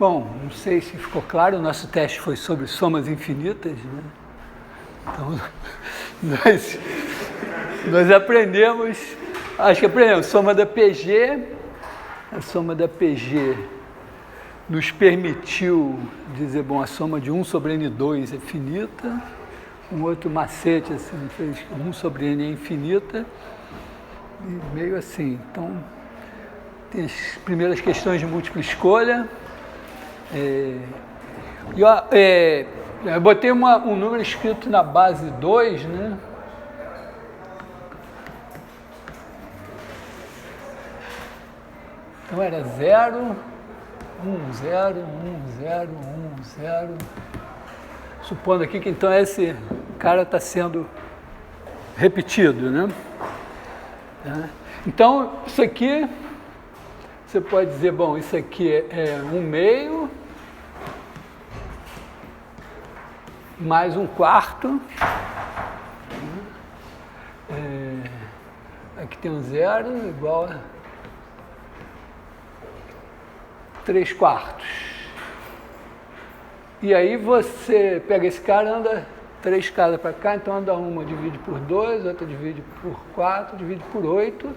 Bom, não sei se ficou claro, o nosso teste foi sobre somas infinitas, né? Então, nós aprendemos, acho que aprendemos, soma da PG, a soma da PG nos permitiu dizer, bom, a soma de 1 sobre N2 é finita, um outro macete, assim, fez 1 sobre N é infinita, e meio assim. Então, tem as primeiras questões de múltipla escolha. Eu botei um número escrito na base 2, né? Então era 0, 1, 0, 1, 0, 1, 0. Supondo aqui que então esse cara está sendo repetido, né? Então, isso aqui, você pode dizer, bom, isso aqui é 1/2 mais 1/4. Aqui tem um 0 igual a 3/4. E aí você pega esse cara, anda 3 casas para cá, então anda uma, divide por 2, outra divide por 4, divide por 8.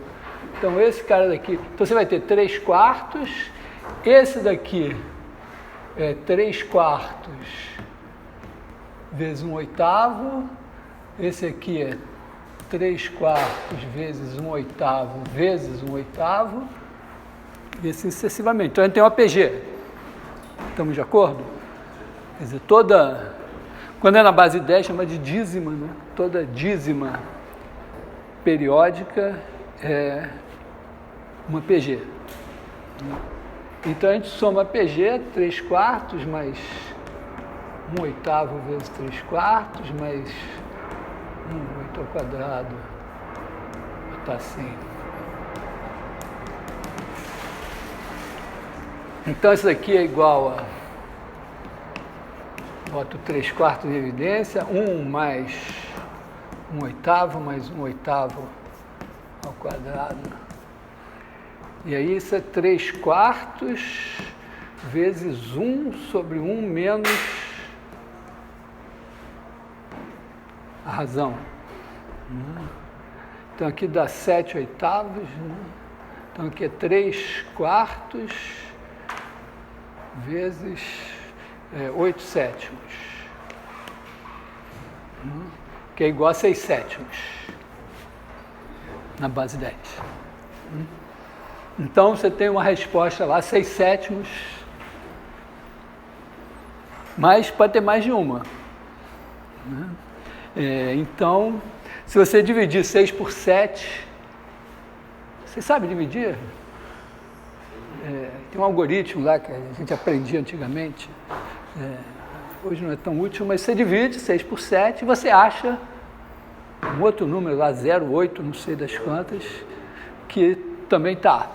Então esse cara daqui, então você vai ter 3/4, esse daqui é 3/4 vezes 1/8, esse aqui é 3/4 vezes 1/8 vezes 1/8, e assim sucessivamente. Então a gente tem uma PG. Estamos de acordo? Quer dizer, quando é na base 10, chama de dízima, né? Toda dízima periódica é uma PG. Então a gente soma a PG, 3/4 mais 1/8 vezes 3/4 mais 1/8 ao quadrado. Está assim. Então isso daqui é igual a, boto 3/4 em evidência, 1 mais 1/8 mais 1/8 ao quadrado. E aí isso é 3/4 vezes 1 sobre 1 menos a razão. Então aqui dá 7/8, né? Então aqui é 3/4 vezes 8/7, que é igual a 6/7 na base 10. Então você tem uma resposta lá, 6/7, mas pode ter mais de uma. Então, se você dividir 6 por 7, você sabe dividir? Tem um algoritmo lá que a gente aprendia antigamente, hoje não é tão útil, mas você divide 6 por 7 e você acha um outro número lá, 0,8, não sei das quantas, que também está.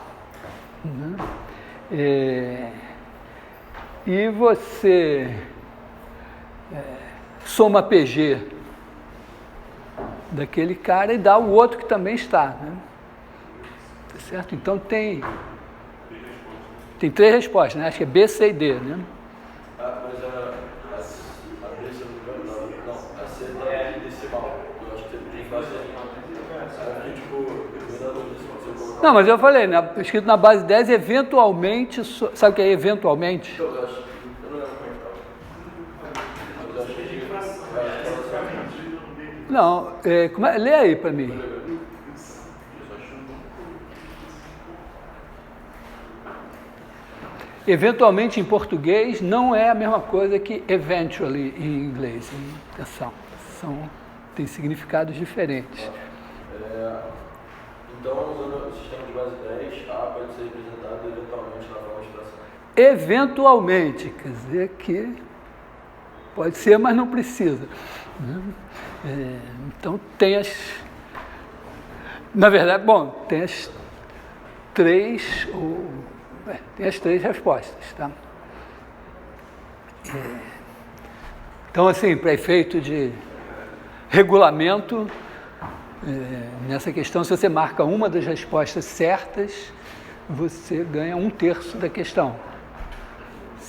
E você soma PG daquele cara e dá o outro que também está, né? Tá certo? Então tem 3 respostas, né? Acho que é B, C e D, né? Mas a B, se eu não me engano, não, a C é decimal. Eu acho que tem que fazer. Aí, tipo, não, mas eu falei, né? Escrito na base 10, eventualmente, sabe o que é eventualmente? Eu acho que, eu não lembro como é que eu achei que não, lê aí para mim. Eventualmente em português não é a mesma coisa que eventually em inglês. Atenção, tem significados diferentes. Então, usando o sistema de base 10, A pode ser representado eventualmente na forma de expressão. Eventualmente, quer dizer que pode ser, mas não precisa. Então tem na verdade, bom, tem as 3 respostas, tá? Então, assim, para efeito de regulamento, nessa questão, se você marca uma das respostas certas, você ganha 1/3 da questão.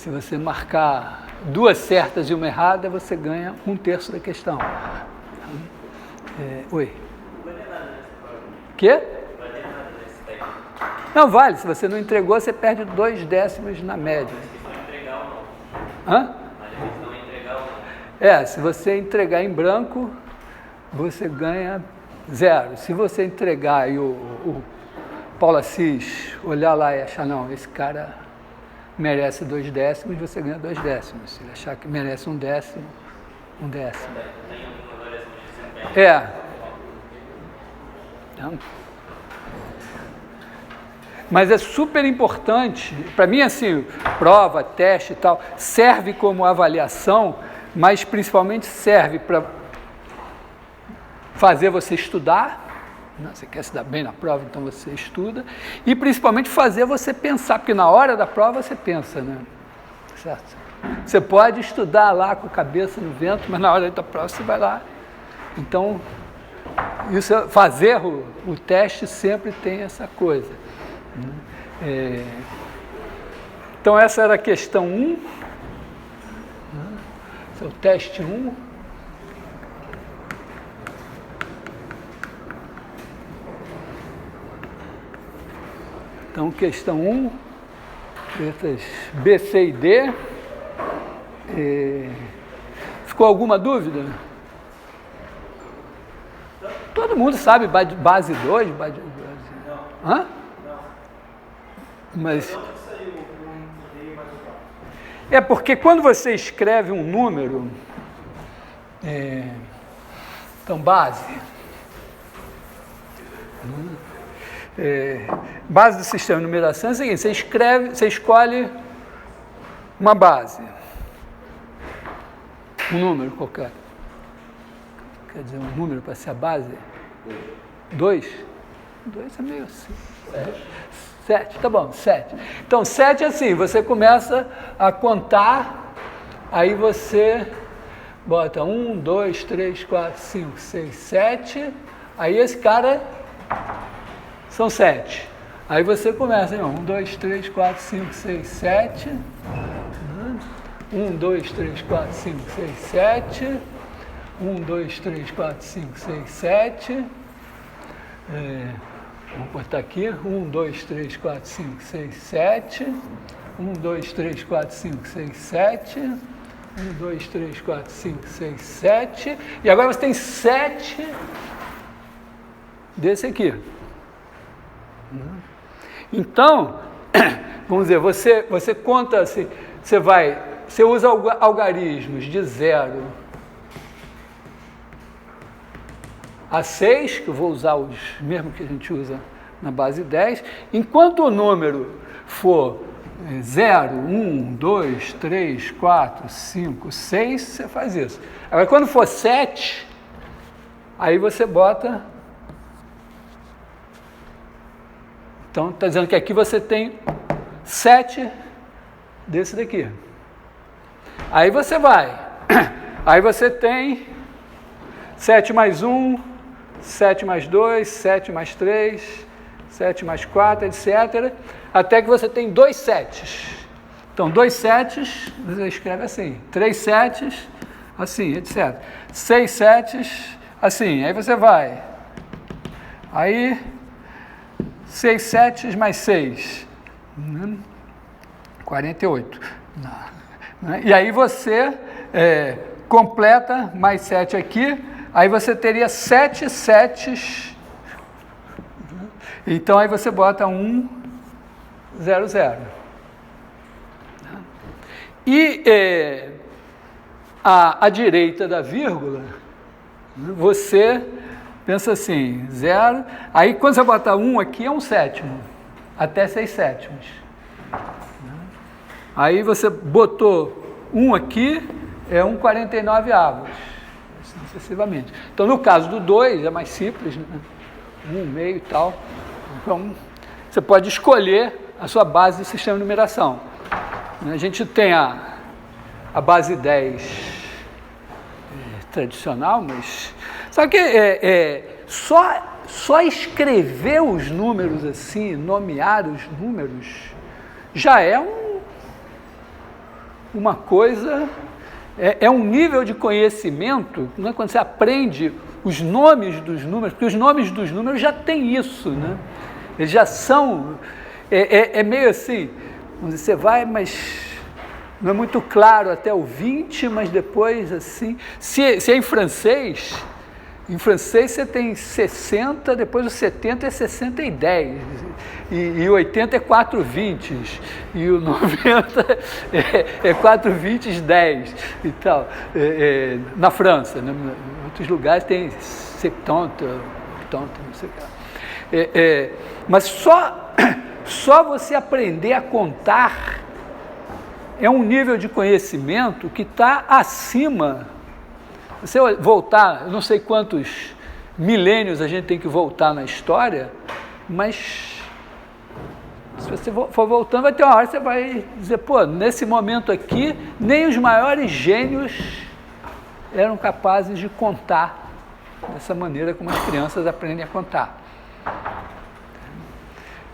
Se você marcar 2 certas e uma errada, você ganha 1/3 da questão. Oi? Quê? Não vale, se você não entregou, você perde 2 décimos na média. Hã? Se você entregar em branco, você ganha 0. Se você entregar e o Paulo Assis olhar lá e achar, não, esse cara merece 2 décimos, você ganha 2 décimos. Se ele achar que merece 1 décimo, 1 décimo. Então, mas é super importante, para mim assim, prova, teste e tal, serve como avaliação, mas principalmente serve para fazer você estudar, né? Você quer se dar bem na prova, então você estuda, e principalmente fazer você pensar, porque na hora da prova você pensa, né? Certo? Você pode estudar lá com a cabeça no vento, mas na hora da prova você vai lá. Então, isso, fazer o teste sempre tem essa coisa. Então essa era a questão 1, esse é o teste 1. Então questão 1, letras B, C e D. Ficou alguma dúvida? Todo mundo sabe base 2, base... Hã? Mas é porque quando você escreve um número, então base do sistema de numeração é o seguinte: você escolhe uma base, um número qualquer, quer dizer, um número para ser a base, 2 é meio assim, 7, tá bom, 7. Então, 7 é assim, você começa a contar, aí você bota 1, 2, 3, 4, 5, 6, 7, aí esse cara são 7. Aí você começa, 1, 2, 3, 4, 5, 6, 7, 1, 2, 3, 4, 5, 6, 7, 1, 2, 3, 4, 5, 6, 7, vou botar aqui, 1, 2, 3, 4, 5, 6, 7, 1, 2, 3, 4, 5, 6, 7, 1, 2, 3, 4, 5, 6, 7, e agora você tem 7 desse aqui. Então, vamos dizer, você conta, você usa algarismos de 0 a 6, que eu vou usar os mesmos que a gente usa na base 10, enquanto o número for 0, 1, 2, 3, 4, 5, 6, você faz isso. Agora, quando for 7, aí você bota... Então, está dizendo que aqui você tem 7 desse daqui. Aí você vai. Aí você tem 7 mais 1, 7 mais 2, 7 mais 3, 7 mais 4, etc. Até que você tem 2 setes. Então, 2 setes, você escreve assim. 3 setes, assim, etc. 6 setes, assim. Aí você vai. Aí... 6 setes mais 6, 48. E aí você completa mais 7 aqui, aí você teria 7 setes. Então aí você bota 1, 0, 0. E à direita da vírgula, você... pensa assim, 0, aí quando você botar 1 aqui é 1 sétimo, até 6 sétimos. Aí você botou 1 aqui, é 1,49 avos, assim sucessivamente. Então, no caso do 2, é mais simples, né? 1,5 e tal. Então, você pode escolher a sua base do sistema de numeração. A gente tem a base 10 tradicional, mas... Só que só escrever os números assim, nomear os números, já é uma coisa, é um nível de conhecimento, né, quando você aprende os nomes dos números, porque os nomes dos números já tem isso, né? Eles já são, é meio assim, você vai, mas não é muito claro até o 20, mas depois assim, se é em francês você tem 60, depois o 70 é 60 e 10, e 80 é 4 20, e o 90 é 4 20 10 e tal. Na França, né? Em outros lugares tem 70, não sei o que. Mas só você aprender a contar é um nível de conhecimento que está acima. Se você voltar, eu não sei quantos milênios a gente tem que voltar na história, mas se você for voltando, vai ter uma hora que você vai dizer, pô, nesse momento aqui, nem os maiores gênios eram capazes de contar dessa maneira como as crianças aprendem a contar.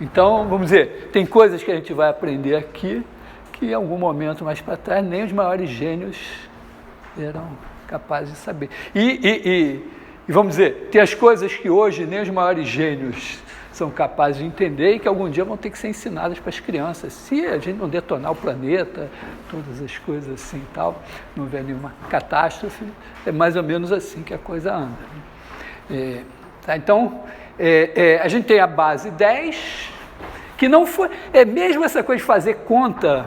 Então, vamos dizer, tem coisas que a gente vai aprender aqui, que em algum momento mais para trás, nem os maiores gênios eram capazes de saber. E vamos dizer, tem as coisas que hoje nem os maiores gênios são capazes de entender e que algum dia vão ter que ser ensinadas para as crianças. Se a gente não detonar o planeta, todas as coisas assim e tal, não houver nenhuma catástrofe, é mais ou menos assim que a coisa anda. Tá? Então, a gente tem a base 10, que não foi... mesmo essa coisa de fazer conta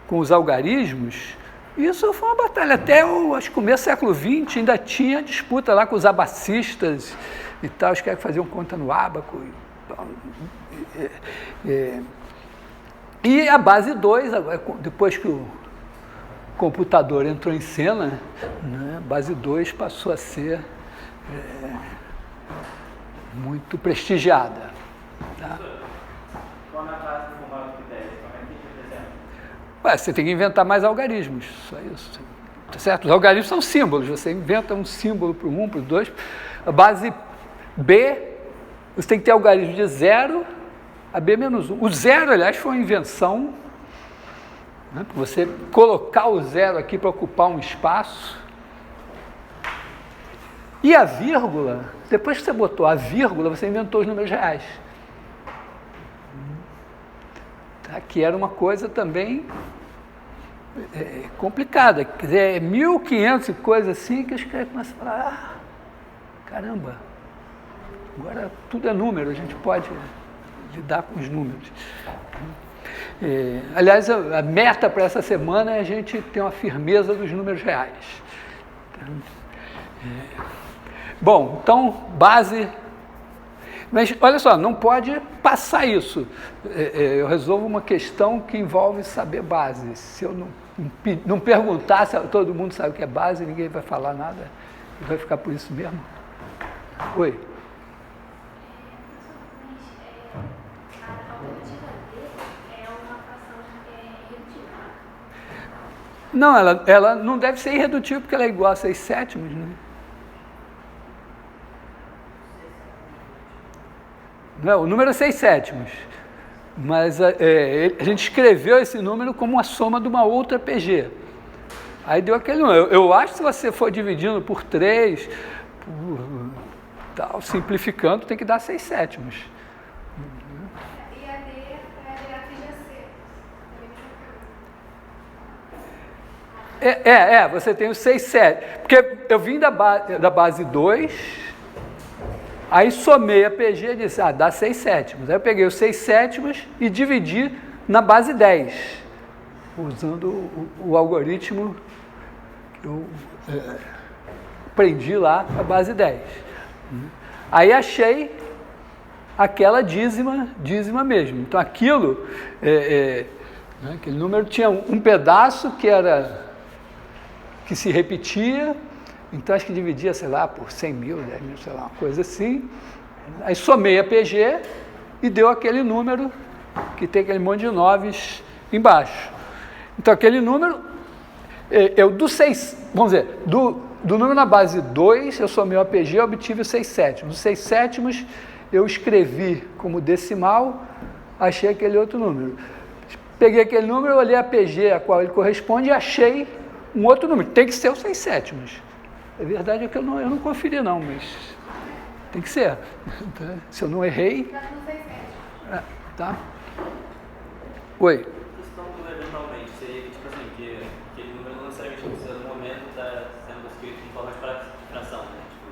com os algarismos, isso foi uma batalha. Até acho que começo do século XX ainda tinha disputa lá com os abacistas e tal, os caras que faziam conta no ábaco. E a base 2, depois que o computador entrou em cena, né, a base 2 passou a ser muito prestigiada. Tá? Quando a base for maior que 10, como é que representa? Você tem que inventar mais algarismos, só isso. Tá certo? Os algarismos são símbolos, você inventa um símbolo para o 1, para o 2. A base B, você tem que ter algarismo de 0 a B menos 1. O 0, aliás, foi uma invenção, né? Você colocar o 0 aqui para ocupar um espaço. E a vírgula, depois que você botou a vírgula, você inventou os números reais. Tá? Que era uma coisa também complicada. Quer dizer, 1500 e coisa assim, que os caras começam a falar, caramba, agora tudo é número, a gente pode lidar com os números. Aliás, a meta para essa semana é a gente ter uma firmeza dos números reais. Bom, então, base... Mas, olha só, não pode passar isso. Eu resolvo uma questão que envolve saber base. Se eu não perguntar se todo mundo sabe o que é base, ninguém vai falar nada. Vai ficar por isso mesmo. Oi. Não, ela não deve ser irredutível porque ela é igual a 6/7, né? Não, o número é 6/7, mas a gente escreveu esse número como uma soma de uma outra PG. Aí deu aquele número. Eu acho que se você for dividindo por 3, tal, simplificando, tem que dar 6/7. E a D é a adjacer. Você tem o 6/7. Porque eu vim da base 2, aí somei a PG e disse, dá 6/7. Aí eu peguei os 6/7 e dividi na base 10, usando o algoritmo que eu aprendi lá com a base 10. Aí achei aquela dízima mesmo. Então aquilo, aquele número tinha um pedaço que se repetia, então acho que dividia, sei lá, por 100 mil, 10 mil, sei lá, uma coisa assim. Aí somei a PG e deu aquele número que tem aquele monte de 9s embaixo. Então aquele número, vamos dizer, do número na base 2, eu somei o APG e obtive os 6/7. Os 6/7 eu escrevi como decimal, achei aquele outro número. peguei aquele número, olhei a PG a qual ele corresponde e achei um outro número. Tem que ser o 6/7. A verdade é que eu não conferi não, mas tem que ser. Se eu não errei... Tá? Oi. A questão do eventualmente seria que, tipo assim, que aquele número não necessariamente precisa no momento está sendo escrito em forma de fração, né? Tipo,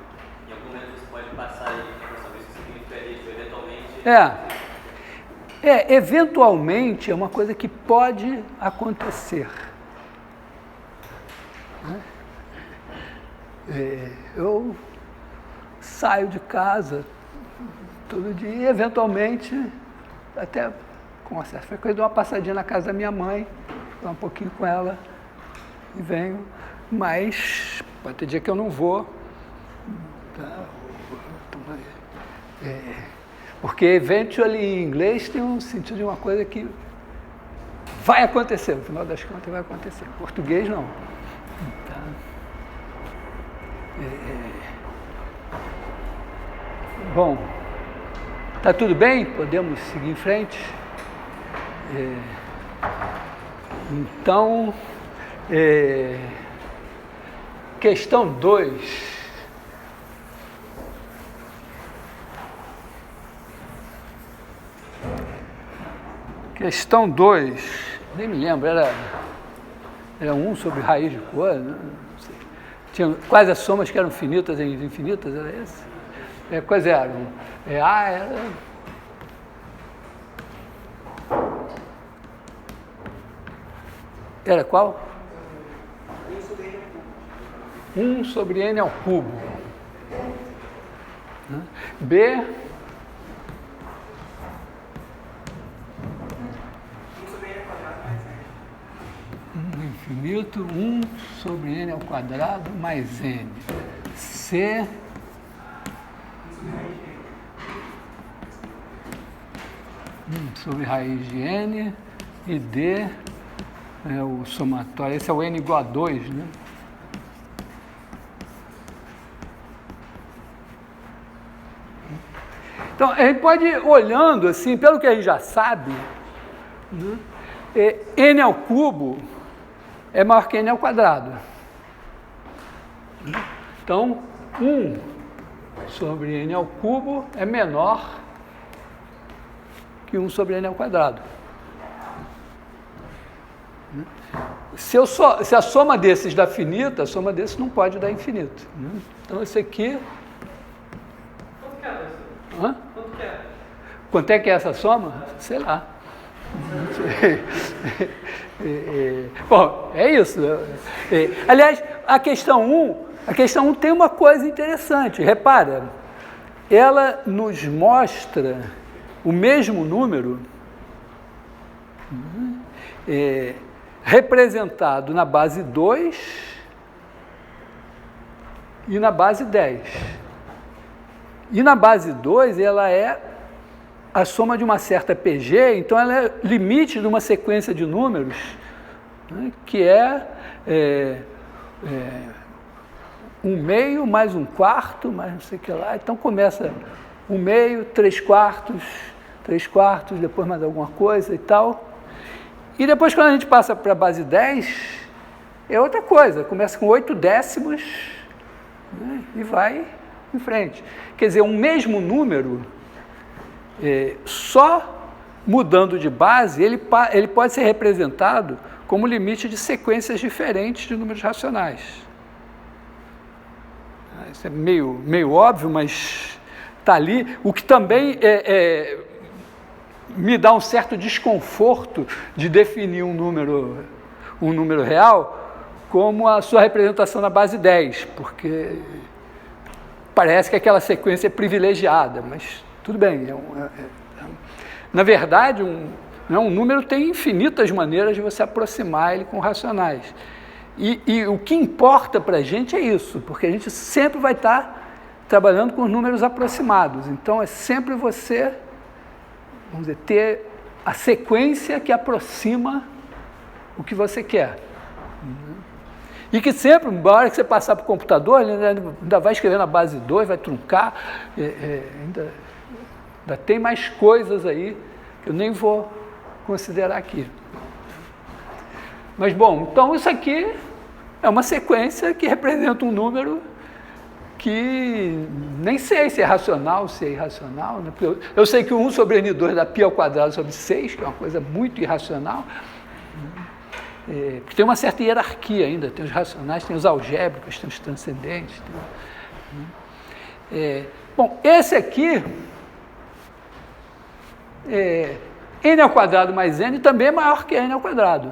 em algum momento você pode passar aí a fração. Isso significaria, tipo, eventualmente... Eventualmente é uma coisa que pode acontecer. Eu saio de casa todo dia e, eventualmente, até com uma certa frequência, dou uma passadinha na casa da minha mãe, dou um pouquinho com ela e venho, mas pode ter dia que eu não vou. Tá? Porque eventually em inglês tem um sentido de uma coisa que vai acontecer, no final das contas vai acontecer. Em português não. Tá? Bom, tá tudo bem? Podemos seguir em frente? Então, questão 2. Questão 2, nem me lembro, era 1 sobre raiz de cor, não sei. Tinha quais as somas que eram finitas e infinitas, era esse? Quais eram? Era qual? 1 sobre n ao cubo. B... infinito, 1 sobre n ao quadrado mais n. C... 1 sobre raiz de n. E D é o somatório. Esse é o n igual a 2, né? Então, a gente pode ir olhando, assim, pelo que a gente já sabe, né? N ao cubo é maior que n ao quadrado. Então, 1 sobre n ao cubo é menor que 1 sobre n ao quadrado. Se a soma desses dá finita, a soma desses não pode dar infinito. Então, esse aqui... Quanto que é isso? Hã? Quanto que é? Quanto é que é essa soma? Sei lá. Bom, é isso. Aliás, a questão 1 tem uma coisa interessante. Repara, ela nos mostra o mesmo número representado na base 2 e na base 10. E na base 2 ela é a soma de uma certa PG, então ela é limite de uma sequência de números, né, que é 1/2 mais 1/4, mais não sei o que lá. Então começa 1/2, 3/4, 3/4, depois mais alguma coisa e tal. E depois, quando a gente passa para a base 10, é outra coisa, começa com 8/10, né, e vai em frente. Quer dizer, um mesmo número, só mudando de base, ele pode ser representado como limite de sequências diferentes de números racionais. Isso é meio óbvio, mas está ali. O que também me dá um certo desconforto de definir um número real como a sua representação na base 10, porque parece que aquela sequência é privilegiada, mas tudo bem. Na verdade, um número tem infinitas maneiras de você aproximar ele com racionais. E o que importa para a gente é isso, porque a gente sempre vai estar trabalhando com números aproximados. Então, é sempre você, vamos dizer, ter a sequência que aproxima o que você quer. E que sempre, na hora que você passar para o computador, ele ainda vai escrever na base 2, vai truncar, ainda tem mais coisas aí que eu nem vou considerar aqui. Mas, bom, então isso aqui é uma sequência que representa um número que nem sei se é racional, se é irracional. Né? Eu sei que o 1 sobre n2 dá π ao quadrado sobre 6, que é uma coisa muito irracional. Porque tem uma certa hierarquia ainda, tem os racionais, tem os algébricos, tem os transcendentes. Bom, esse aqui, n ao quadrado mais n também é maior que n ao quadrado.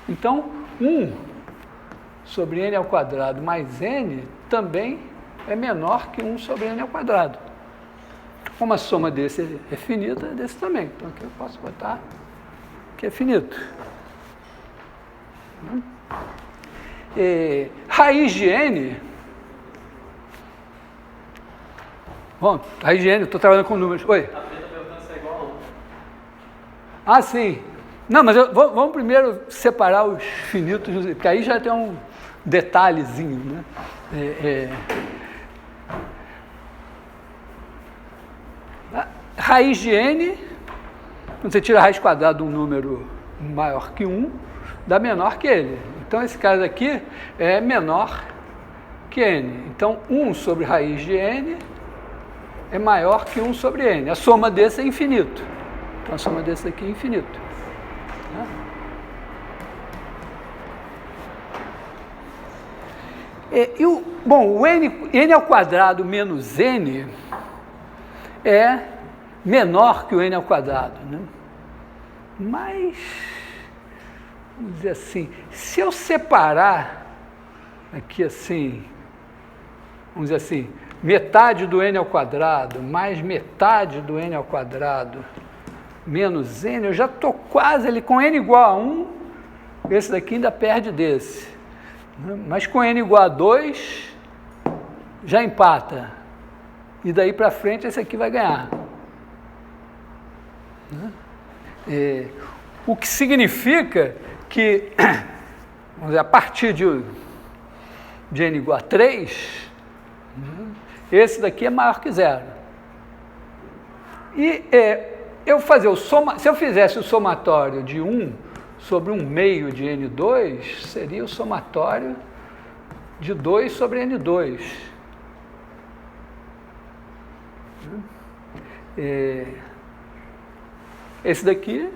Então, 1 sobre n ao quadrado mais n também é menor que 1 sobre n ao quadrado. Como a soma desse é finita, desse também. Então, aqui eu posso botar que é finito. Raiz de n... Bom, raiz de n, eu estou trabalhando com números. Oi? A P está perguntando se é igual a 1. Ah, sim. Não, mas vamos primeiro separar os finitos, porque aí já tem um detalhezinho, né? Raiz de n, quando você tira a raiz quadrada de um número maior que 1, dá menor que ele. Então, esse caso aqui é menor que n. Então, 1 sobre raiz de n é maior que 1 sobre n. A soma desse é infinito. Então, a soma desse aqui é infinito. Bom, o n ao quadrado menos n é menor que o n ao quadrado, né? Mas, vamos dizer assim, se eu separar aqui assim, vamos dizer assim, metade do n ao quadrado mais metade do n ao quadrado menos n, eu já estou quase ali com n igual a 1, esse daqui ainda perde desse. Mas com n igual a 2, já empata. E daí para frente esse aqui vai ganhar. O que significa que, vamos dizer, a partir de n igual a 3, esse daqui é maior que 0. E se eu fizesse o somatório de 1 sobre 1 meio de n2, seria o somatório de 2 sobre n2. Esse daqui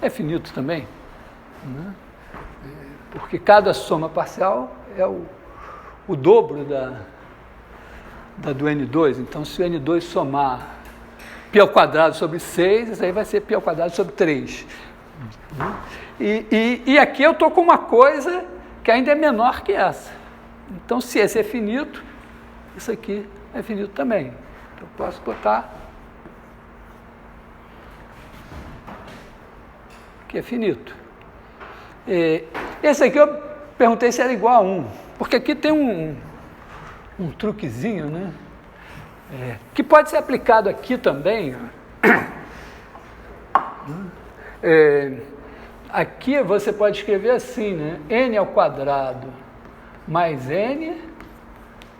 é finito também, né? Porque cada soma parcial é o dobro da do n2. Então, se o n2 somar π ao quadrado sobre 6, isso aí vai ser π ao quadrado sobre 3. E aqui eu estou com uma coisa que ainda é menor que essa. Então, se esse é finito, isso aqui é finito também. Então, eu posso botar que é finito. Esse aqui eu perguntei se era igual a 1, porque aqui tem um truquezinho, né? Que pode ser aplicado aqui também. Aqui você pode escrever assim, né? N ao quadrado mais n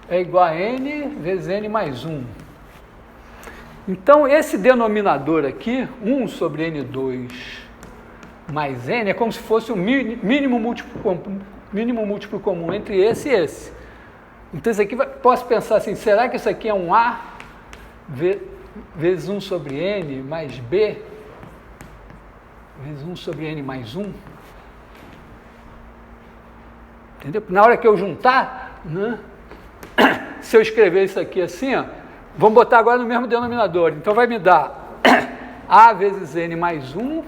é igual a n vezes n mais 1. Então, esse denominador aqui, 1 sobre n2 mais n, é como se fosse o mínimo múltiplo comum entre esse e esse. Então, isso aqui, posso pensar assim, será que isso aqui é um A vezes 1 sobre n mais B vezes 1 sobre n mais 1? Entendeu? Na hora que eu juntar, né, se eu escrever isso aqui assim, ó, vamos botar agora no mesmo denominador. Então, vai me dar A vezes n mais 1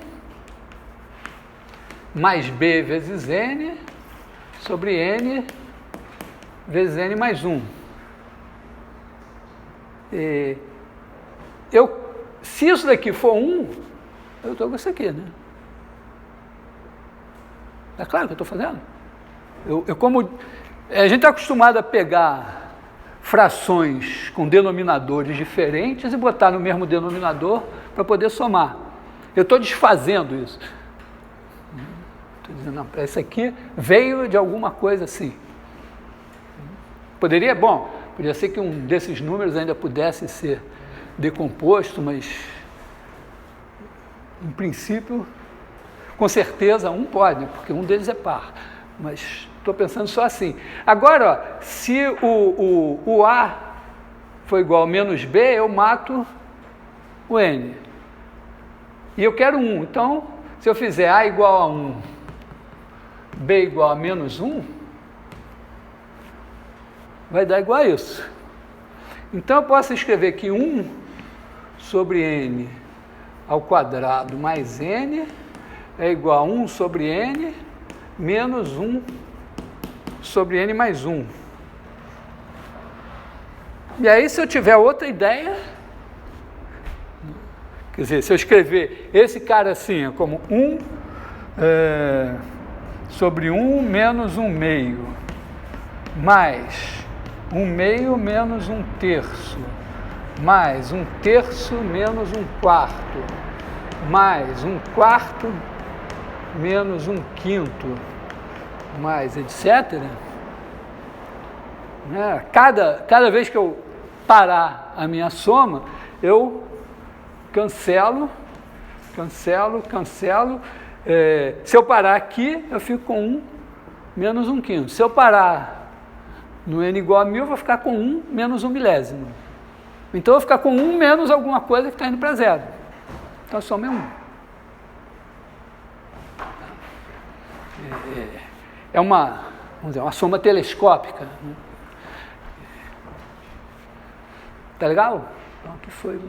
mais B vezes n sobre n vezes n mais 1. Se isso daqui for 1, eu estou com isso aqui, né? É claro que eu estou fazendo. A gente está acostumado a pegar frações com denominadores diferentes e botar no mesmo denominador para poder somar. Eu estou desfazendo isso. Estou dizendo, não, isso aqui veio de alguma coisa assim. Poderia ser que um desses números ainda pudesse ser decomposto, mas, em princípio, Com certeza um pode, porque um deles é par, mas estou pensando só assim. Agora, ó, se o A for igual a menos B, eu mato o N. E eu quero 1, então, se eu fizer A igual a 1, B igual a menos 1, vai dar igual a isso. Então, eu posso escrever que 1 sobre N ao quadrado mais N é igual a 1 sobre N menos 1 sobre N mais 1. E aí, se eu tiver outra ideia, quer dizer, se eu escrever esse cara assim, como 1 sobre 1 menos 1 meio, mais 1 meio menos 1 terço, mais 1 terço menos 1 quarto, mais 1 quarto menos 1 quinto, mais etc. Cada vez que eu parar a minha soma, eu cancelo. Se eu parar aqui, eu fico com 1 menos 1 quinto. Se eu parar no n igual a 1000, eu vou ficar com 1 menos 1 milésimo. Então, eu vou ficar com 1 menos alguma coisa que está indo para zero. Então, a soma é 1. É uma, vamos dizer, uma soma telescópica. Tá legal? Então, aqui foi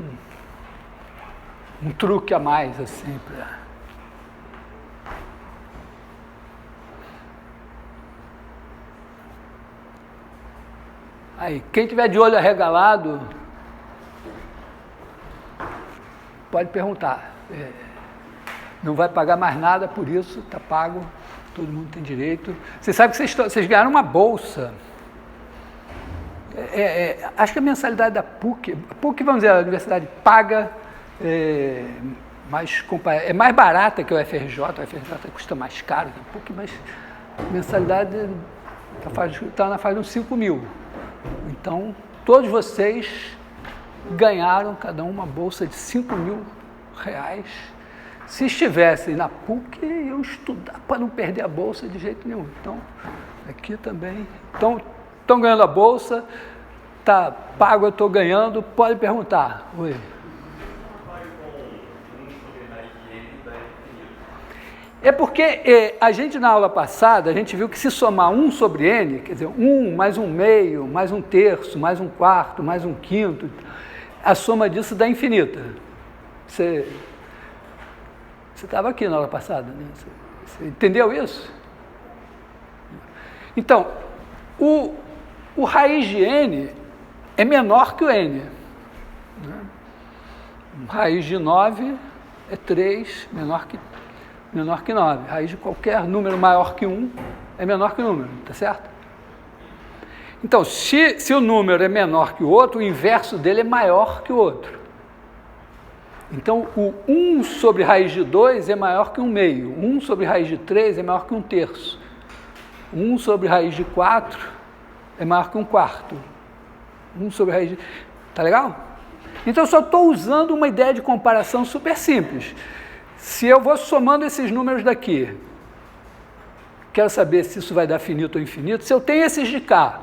um truque a mais, assim, para... Aí, quem tiver de olho arregalado, pode perguntar. Não vai pagar mais nada por isso, está pago, todo mundo tem direito. Você sabe que vocês ganharam uma bolsa. Acho que a mensalidade da PUC, vamos dizer, a universidade paga, é mais barata que o FRJ custa mais caro que a PUC, mas a mensalidade está na faixa de uns 5 mil. Então, todos vocês ganharam, cada um, uma bolsa de 5 mil reais. Se estivessem na PUC, iam estudar para não perder a bolsa de jeito nenhum. Então, aqui também. Então, estão ganhando a bolsa, está pago, eu estou ganhando, pode perguntar. Oi. É porque a gente, na aula passada, a gente viu que se somar 1 sobre n, quer dizer, 1 mais 1 meio, mais 1 terço, mais 1 quarto, mais 1 quinto, a soma disso dá infinita. Você estava aqui na aula passada, né? Você entendeu isso? Então, o raiz de n é menor que o n. Né? Raiz de 9 é 3, menor que 9. Raiz de qualquer número maior que 1 é menor que o número, tá certo? Então, se o número é menor que o outro, o inverso dele é maior que o outro. Então, o 1 sobre raiz de 2 é maior que 1 meio. 1 sobre raiz de 3 é maior que 1 terço. 1 sobre raiz de 4 é maior que 1 quarto. 1 sobre raiz de... Tá legal? Então, eu só estou usando uma ideia de comparação super simples. Se eu vou somando esses números daqui, quero saber se isso vai dar finito ou infinito. Se eu tenho esses de cá,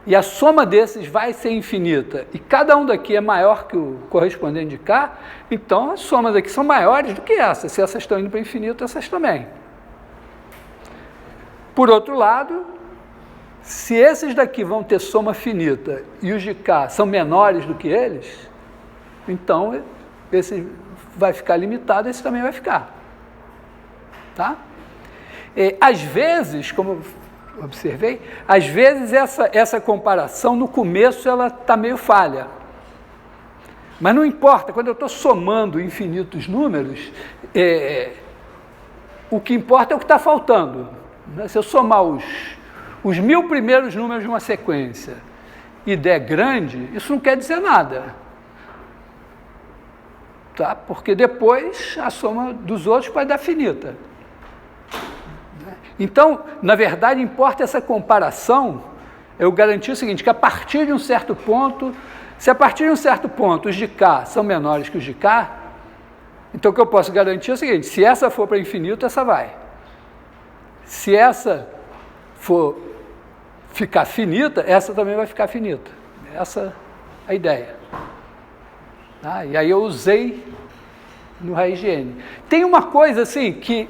e a soma desses vai ser infinita, e cada um daqui é maior que o correspondente de cá, então as somas aqui são maiores do que essas. Se essas estão indo para o infinito, essas também. Por outro lado, se esses daqui vão ter soma finita e os de cá são menores do que eles, então esse vai ficar limitado, esse também vai ficar. Tá? Às vezes, como eu observei, às vezes essa comparação, no começo, ela está meio falha. Mas não importa, quando eu estou somando infinitos números, o que importa é o que está faltando. Se eu somar os 1000 primeiros números de uma sequência e der grande, isso não quer dizer nada. Tá? Porque depois a soma dos outros pode dar finita. Então, na verdade, importa essa comparação, eu garantir o seguinte, que a partir de um certo ponto, se a partir de um certo ponto os de cá são menores que os de cá, Então, o que eu posso garantir é o seguinte, se essa for para infinito, essa vai. Se essa for ficar finita, essa também vai ficar finita. Essa é a ideia. Tá? E aí eu usei no raiz de n. Tem uma coisa assim que...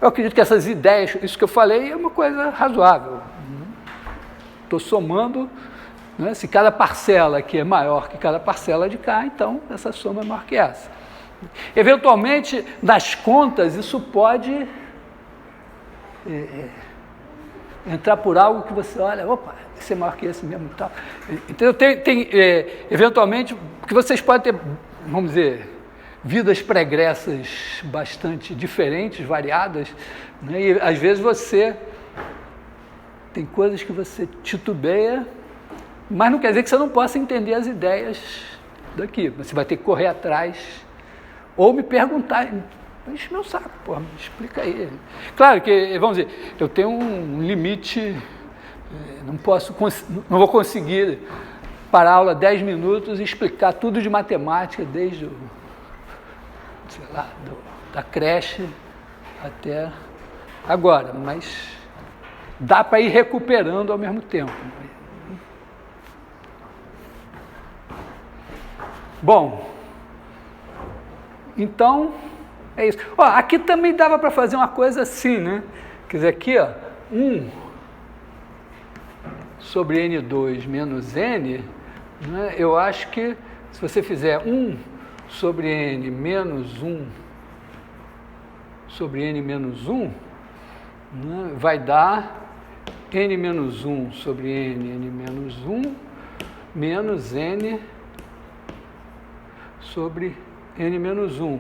eu acredito que essas ideias, isso que eu falei, é uma coisa razoável. Estou somando, né? Se cada parcela aqui é maior que cada parcela de cá, então essa soma é maior que essa. Eventualmente, nas contas, isso pode entrar por algo que você olha, opa, esse é maior que esse mesmo e tal. Então, eventualmente, que vocês podem ter, vamos dizer, vidas pregressas bastante diferentes, variadas, né? E às vezes você tem coisas que você titubeia, mas não quer dizer que você não possa entender as ideias daqui. Você vai ter que correr atrás ou me perguntar, enche meu saco, porra, me explica aí. Claro que, vamos dizer, eu tenho um limite, não vou conseguir parar a aula 10 minutos e explicar tudo de matemática, desde sei lá, da creche até agora, mas dá para ir recuperando ao mesmo tempo. Bom, então, é isso. Ó, aqui também dava para fazer uma coisa assim, né? Quer dizer, aqui, ó, 1 sobre N2 menos N, né? Eu acho que se você fizer 1 sobre N menos 1 sobre N menos 1, né? Vai dar N menos 1 sobre N menos 1, menos N sobre N menos 1.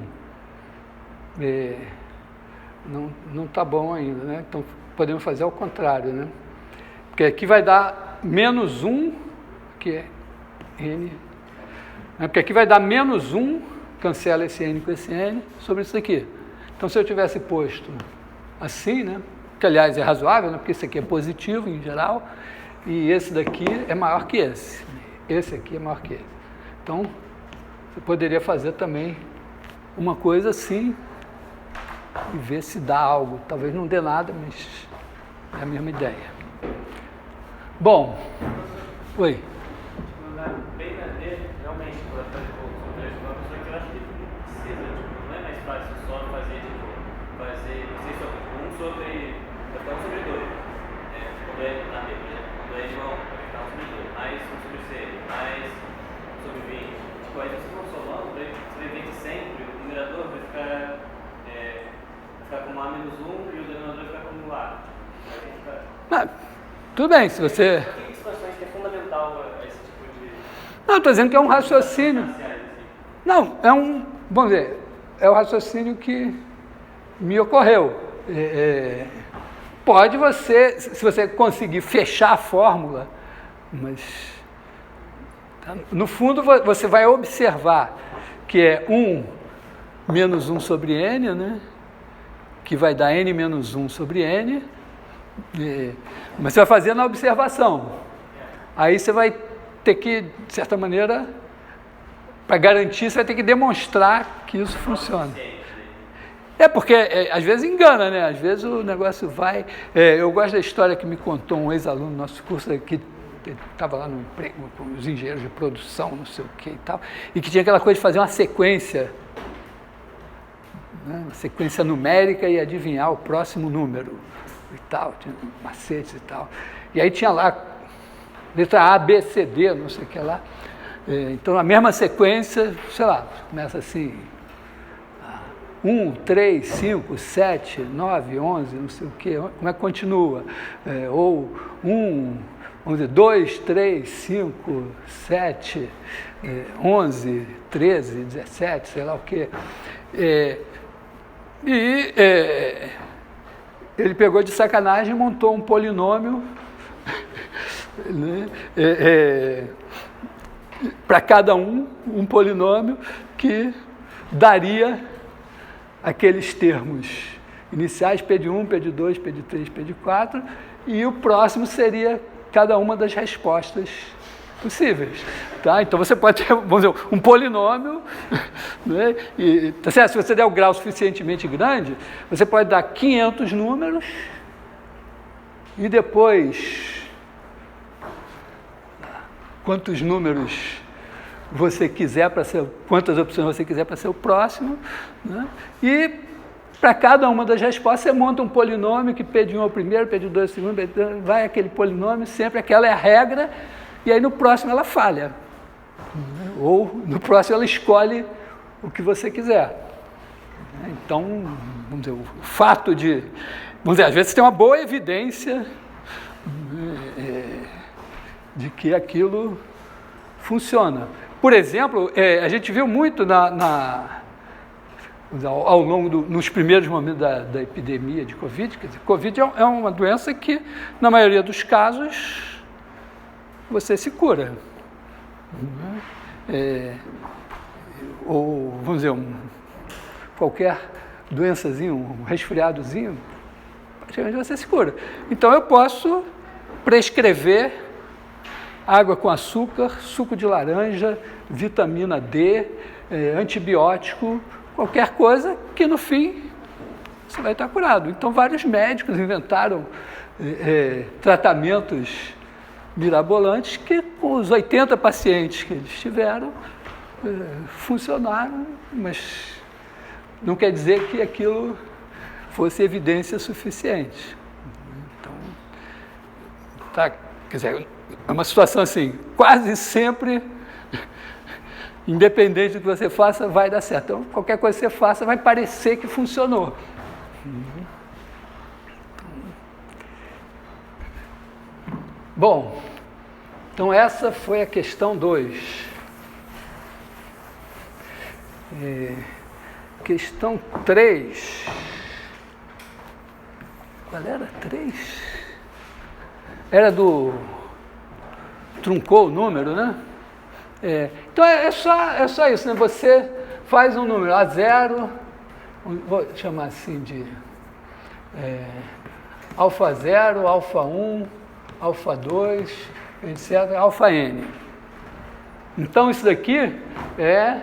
Não está bom ainda, né? Então, podemos fazer ao contrário, né? Porque aqui vai dar menos 1, que é N. Né? Porque aqui vai dar menos 1, cancela esse N com esse N, sobre isso aqui. Então, se eu tivesse posto assim, né? Que, aliás, é razoável, né? Porque esse aqui é positivo, em geral, e esse daqui é maior que esse. Esse aqui é maior que esse. Então, você poderia fazer também uma coisa assim e ver se dá algo. Talvez não dê nada, mas é a mesma ideia. Bom, oi. Bem na dele, realmente, para fazer só que eu acho que não precisa, não é mais fácil só fazer, não sei se 1 sobre 2. Quando é na B, por exemplo, quando é igual, vai ficar 1 sobre 2, mais 1 sobre C, mais 1 sobre 20. Tipo, aí vocês vão somando, você vê que sempre o numerador vai ficar como A menos 1 e o denominador vai ficar como A. Tudo bem, se você... Que expansões que é fundamental esse tipo de... Não, estou dizendo que é um raciocínio. Não, vamos dizer, é o raciocínio que me ocorreu. Pode você, se você conseguir fechar a fórmula, mas no fundo você vai observar que é 1 menos 1 sobre N, né? Que vai dar N menos 1 sobre N, mas você vai fazer na observação. Aí você vai ter que, de certa maneira, para garantir, você vai ter que demonstrar que isso funciona. Porque às vezes engana, né? Às vezes o negócio vai... eu gosto da história que me contou um ex-aluno do nosso curso, que estava lá no emprego com os engenheiros de produção, não sei o que e tal, e que tinha aquela coisa de fazer uma sequência, né? Uma sequência numérica e adivinhar o próximo número e tal, tinha macetes e tal. E aí tinha lá, letra A, B, C, D, não sei o que lá. Então, a mesma sequência, sei lá, começa assim... 1, 3, 5, 7, 9, 11, não sei o quê, como é que continua? Ou 1, vamos dizer, 2, 3, 5, 7, 11, 13, 17, sei lá o quê. Ele pegou de sacanagem e montou um polinômio, né? Para cada um polinômio que daria aqueles termos iniciais, P de 1, P de 2, P de 3, P de 4, e o próximo seria cada uma das respostas possíveis. Tá? Então você pode ter, vamos dizer, um polinômio, né? E, tá certo? Se você der o grau suficientemente grande, você pode dar 500 números e depois quantos números você quiser para ser, quantas opções você quiser para ser o próximo, né? E para cada uma das respostas você monta um polinômio que P de 1 é o primeiro, P de 2 é o segundo, vai aquele polinômio, sempre aquela é a regra, e aí no próximo ela falha. Ou no próximo ela escolhe o que você quiser. Então, vamos dizer, o fato de... Vamos dizer, às vezes você tem uma boa evidência de que aquilo funciona. Por exemplo, a gente viu muito ao longo nos primeiros momentos da epidemia de Covid, quer dizer, Covid é uma doença que, na maioria dos casos, você se cura. Ou, vamos dizer, qualquer doençazinho, um resfriadozinho, praticamente você se cura. Então eu posso prescrever água com açúcar, suco de laranja, vitamina D, antibiótico, qualquer coisa que no fim você vai estar curado. Então vários médicos inventaram tratamentos mirabolantes que com os 80 pacientes que eles tiveram funcionaram, mas não quer dizer que aquilo fosse evidência suficiente. Então, tá, quer dizer, é uma situação assim, quase sempre, independente do que você faça, vai dar certo. Então, qualquer coisa que você faça vai parecer que funcionou. Bom, então essa foi a questão 2. Questão 3. Qual era 3? Era do... truncou o número, né? Então é só isso, né? Você faz um número A0, vou chamar assim de alfa 0, alfa 1, alfa 2, etc., alfa n. Então isso daqui é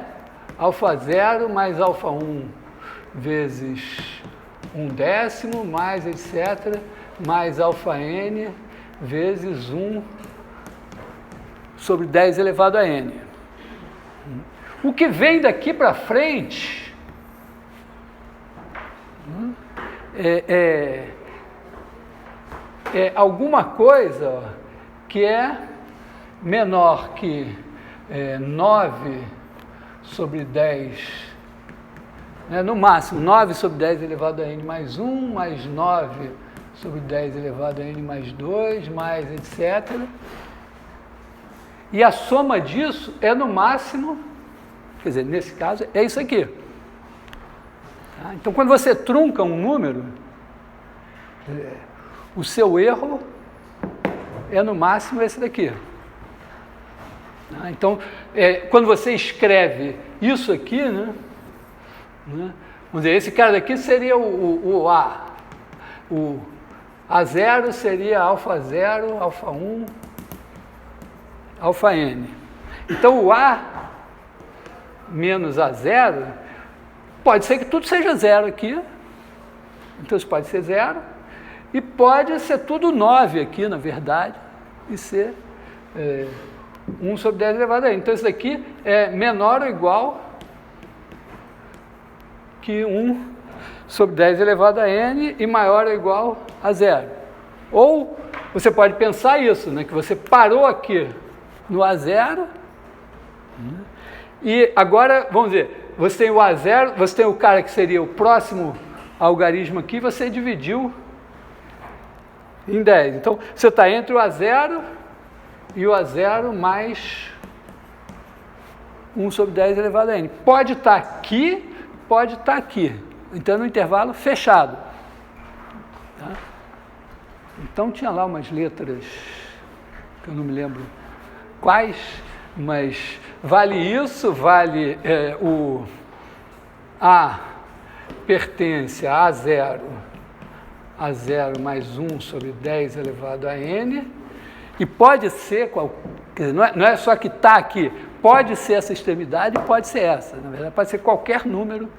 alfa 0 mais alfa 1 vezes 1/10 mais etc., mais alfa n vezes 1 sobre 10 elevado a n. O que vem daqui para frente é alguma coisa que é menor que 9 sobre 10, né? No máximo 9 sobre 10 elevado a n mais 1, mais 9 sobre 10 elevado a n mais 2, mais etc. E a soma disso é no máximo, quer dizer, nesse caso, é isso aqui. Tá? Então, quando você trunca um número, o seu erro é no máximo esse daqui. Tá? Então, quando você escreve isso aqui, né, vamos dizer, esse cara daqui seria o A. O A0 seria alfa 0, alfa 1, alfa n. Então, o A menos A0, pode ser que tudo seja 0 aqui. Então, isso pode ser 0. E pode ser tudo 9 aqui, na verdade, e ser 1 sobre 10 elevado a n. Então, isso daqui é menor ou igual que 1 sobre 10 elevado a n e maior ou igual a 0. Ou você pode pensar isso, né, que você parou aqui no A0, e agora, vamos dizer, você tem o A0, você tem o cara que seria o próximo algarismo aqui, você dividiu em 10. Então, você está entre o A0 e o A0 mais 1 sobre 10 elevado a n. Pode estar aqui, pode estar aqui. Então, no intervalo fechado. Tá? Então, tinha lá umas letras, que eu não me lembro quais, mas vale isso, vale o A pertence a A0 mais 1 sobre 10 elevado a n, e pode ser Quer dizer, não é só que está aqui. Pode ser essa extremidade e pode ser essa. Na verdade, pode ser qualquer número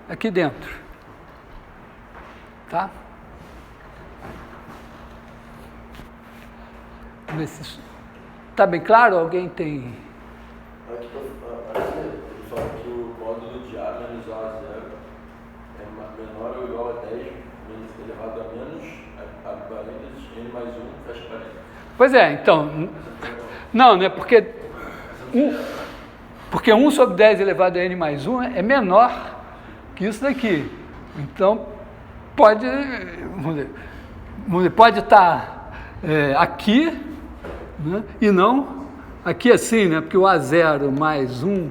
aqui dentro. Tá? Vamos ver se está bem claro? Alguém tem... Aqui ele fala que o módulo de A menos A a zero é menor ou igual a 10 menos elevado a menos, a parênteses, n mais 1, fecha parênteses. Pois é, então... Não é porque... Porque 1 sobre 10 elevado a n mais 1 é menor que isso daqui. Então, pode... Vamos dizer, pode estar aqui, né, e não aqui assim, né? Porque o A0 mais 1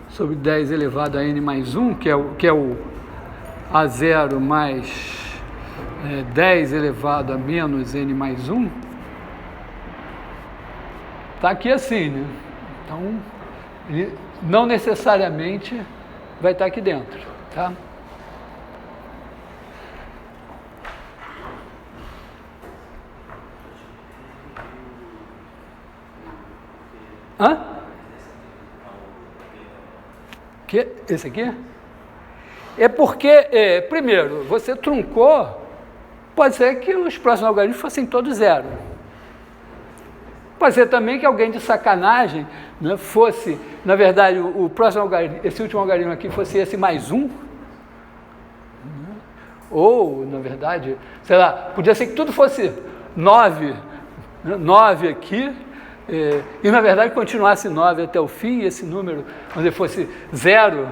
sobre 10 elevado a n mais 1, que é o A0 mais 10 elevado a menos n mais 1, está aqui assim, né? Então, ele não necessariamente vai estar aqui dentro, tá? Hã? Que? Esse aqui? É porque, primeiro, você truncou, pode ser que os próximos algarismos fossem todos zero. Pode ser também que alguém de sacanagem, né, fosse, na verdade, o próximo algarismo, esse último algarismo aqui fosse esse mais 1. Né? Ou, na verdade, sei lá, podia ser que tudo fosse 9, né, 9 aqui, e na verdade continuasse 9 até o fim, e esse número, quando ele fosse 0,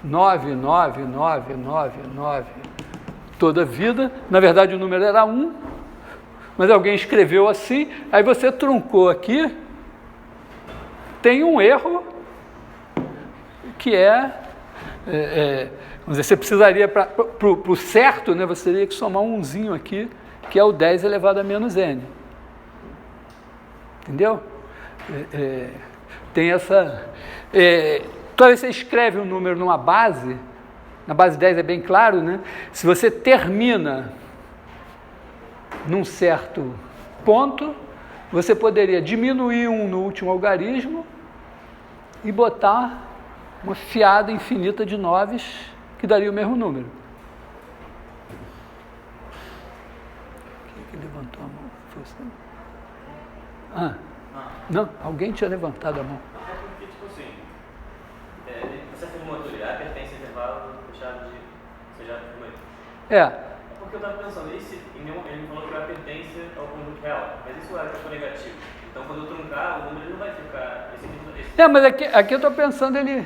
9, 9, 9, 9, 9, toda a vida, na verdade o número era 1, mas alguém escreveu assim, aí você truncou aqui, tem um erro que vamos dizer, você precisaria, para o certo, né, você teria que somar um umzinho aqui, que é o 10 elevado a menos n. Entendeu? Tem essa... toda vez que você escreve um número numa base, na base 10 é bem claro, né? Se você termina num certo ponto, você poderia diminuir um no último algarismo e botar uma fiada infinita de noves que daria o mesmo número. Quem é que levantou a mão? Foi você? Não, alguém tinha levantado a mão. É porque, tipo assim, você afirmou aqui, A pertence a intervalo fechado de... Você já afirmou isso? É porque eu estava pensando, ele falou que A pertence ao conjunto real, mas isso é campo negativo. Então, quando eu truncar, o número não vai ficar... mas aqui eu estou pensando ele...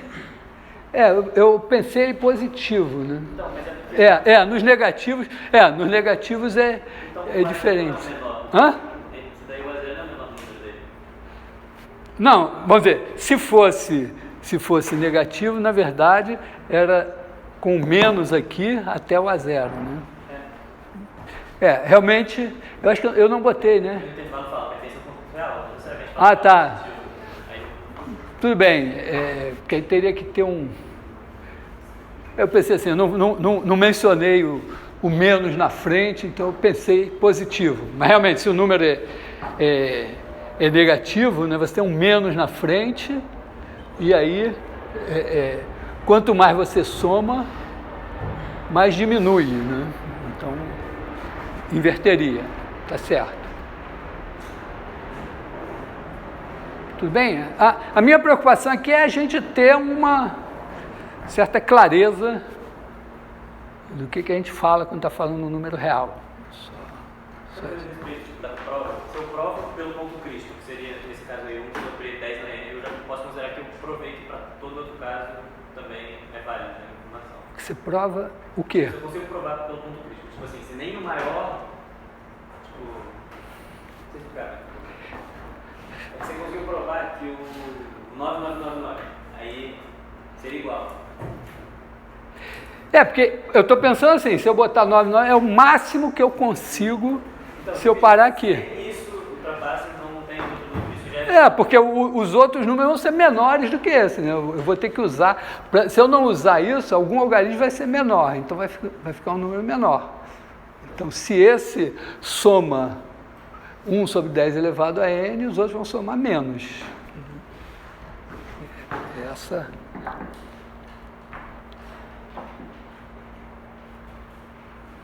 eu pensei ele positivo, né? Então, mas nos negativos é diferente. Hã? Não, vamos ver, se fosse negativo, na verdade, era com menos aqui até o A0, né? Realmente, eu acho que eu não botei, né? Tá. Tudo bem, porque aí teria que ter um... Eu pensei assim, eu não mencionei o menos na frente, então eu pensei positivo. Mas realmente, se o número é negativo, né, você tem um menos na frente, e aí, quanto mais você soma, mais diminui, né? Então, inverteria, tá certo. Tudo bem? A minha preocupação aqui é a gente ter uma certa clareza do que a gente fala quando está falando no número real. Só isso. Da prova, se eu provo pelo ponto crítico, que seria, nesse caso aí, 1 sobre 10 na n, eu já posso considerar que eu provei que para todo outro caso também é válido, né, a informação. Você prova o quê? Se eu consigo provar pelo ponto crítico, tipo assim, se nem o maior, tipo, não sei explicar. Você conseguiu provar que o 9999, aí seria igual. Porque eu estou pensando assim, se eu botar 99, é o máximo que eu consigo, então, se eu parar aqui. Isso ultrapassa, então não tem muito dúvida. Isso já porque os outros números vão ser menores do que esse, né? Eu vou ter que usar, se eu não usar isso, algum algarismo vai ser menor, então vai ficar um número menor. Então, se esse soma 1 sobre 10 elevado a n, e os outros vão somar menos. Essa...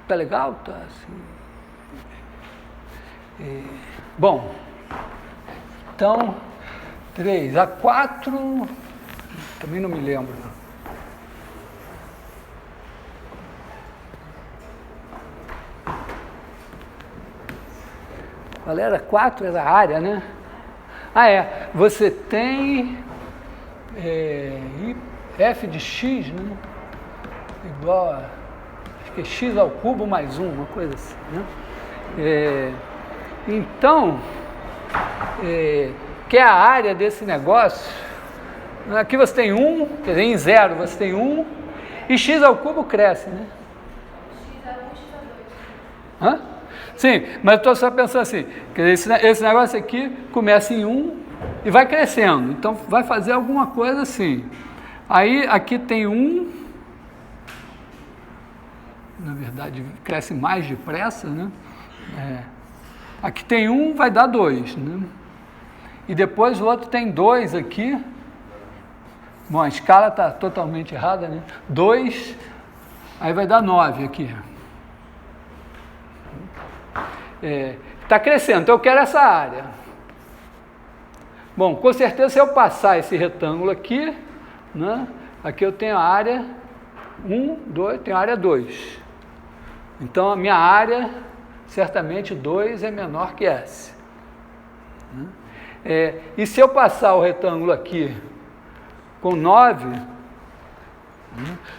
Tá legal? Tá assim. Bom, então, 3 a 4, também não me lembro. Qual era? 4 era a área, né? Ah, é. Você tem f de x, né? Igual a... Acho que é x ao cubo mais 1, uma coisa assim, né? Então, que é a área desse negócio, aqui você tem 1, quer dizer, em 0 você tem 1, e x ao cubo cresce, né? X a 1, X a 2. Hã? Sim, mas eu estou só pensando assim, quer dizer, esse negócio aqui começa em 1 e vai crescendo, então vai fazer alguma coisa assim. Aí aqui tem 1, na verdade cresce mais depressa, né? Aqui tem 1, vai dar 2, né? E depois o outro tem 2 aqui. Bom, a escala está totalmente errada, né? 2, aí vai dar 9 aqui. Está crescendo, então eu quero essa área. Bom, com certeza se eu passar esse retângulo aqui, né? Aqui eu tenho a área 1, 2, tenho a área 2. Então a minha área, certamente 2 é menor que S. E se eu passar o retângulo aqui com 9,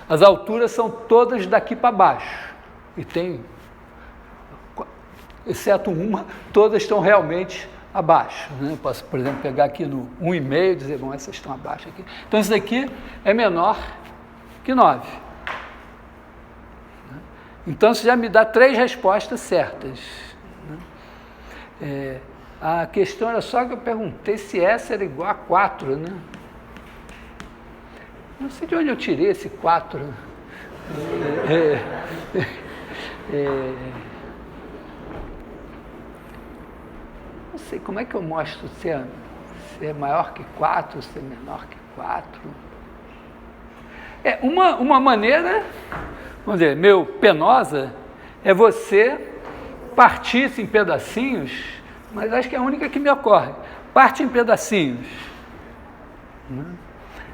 as alturas são todas daqui para baixo. E tem, exceto uma, todas estão realmente abaixo. Né? Eu posso, por exemplo, pegar aqui no 1,5 e dizer, bom, essas estão abaixo aqui. Então isso daqui é menor que 9. Então isso já me dá 3 respostas certas. A questão era só que eu perguntei se S era igual a 4, né? Não sei de onde eu tirei esse 4. Não sei, como é que eu mostro se é maior que 4, se é menor que 4? Uma maneira, vamos dizer, meio penosa, é você partir isso em pedacinhos, mas acho que é a única que me ocorre. Parte em pedacinhos.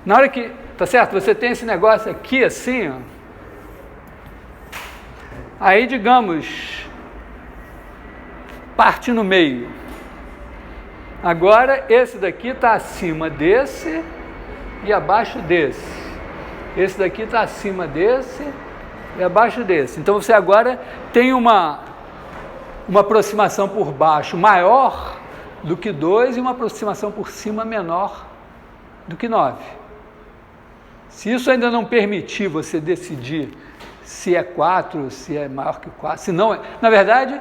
Na hora que, tá certo, você tem esse negócio aqui assim, ó, aí digamos, parte no meio. Agora esse daqui está acima desse e abaixo desse. Esse daqui está acima desse e abaixo desse. Então você agora tem uma aproximação por baixo maior do que 2 e uma aproximação por cima menor do que 9. Se isso ainda não permitir você decidir se é 4, se é maior que 4, se não é... Na verdade,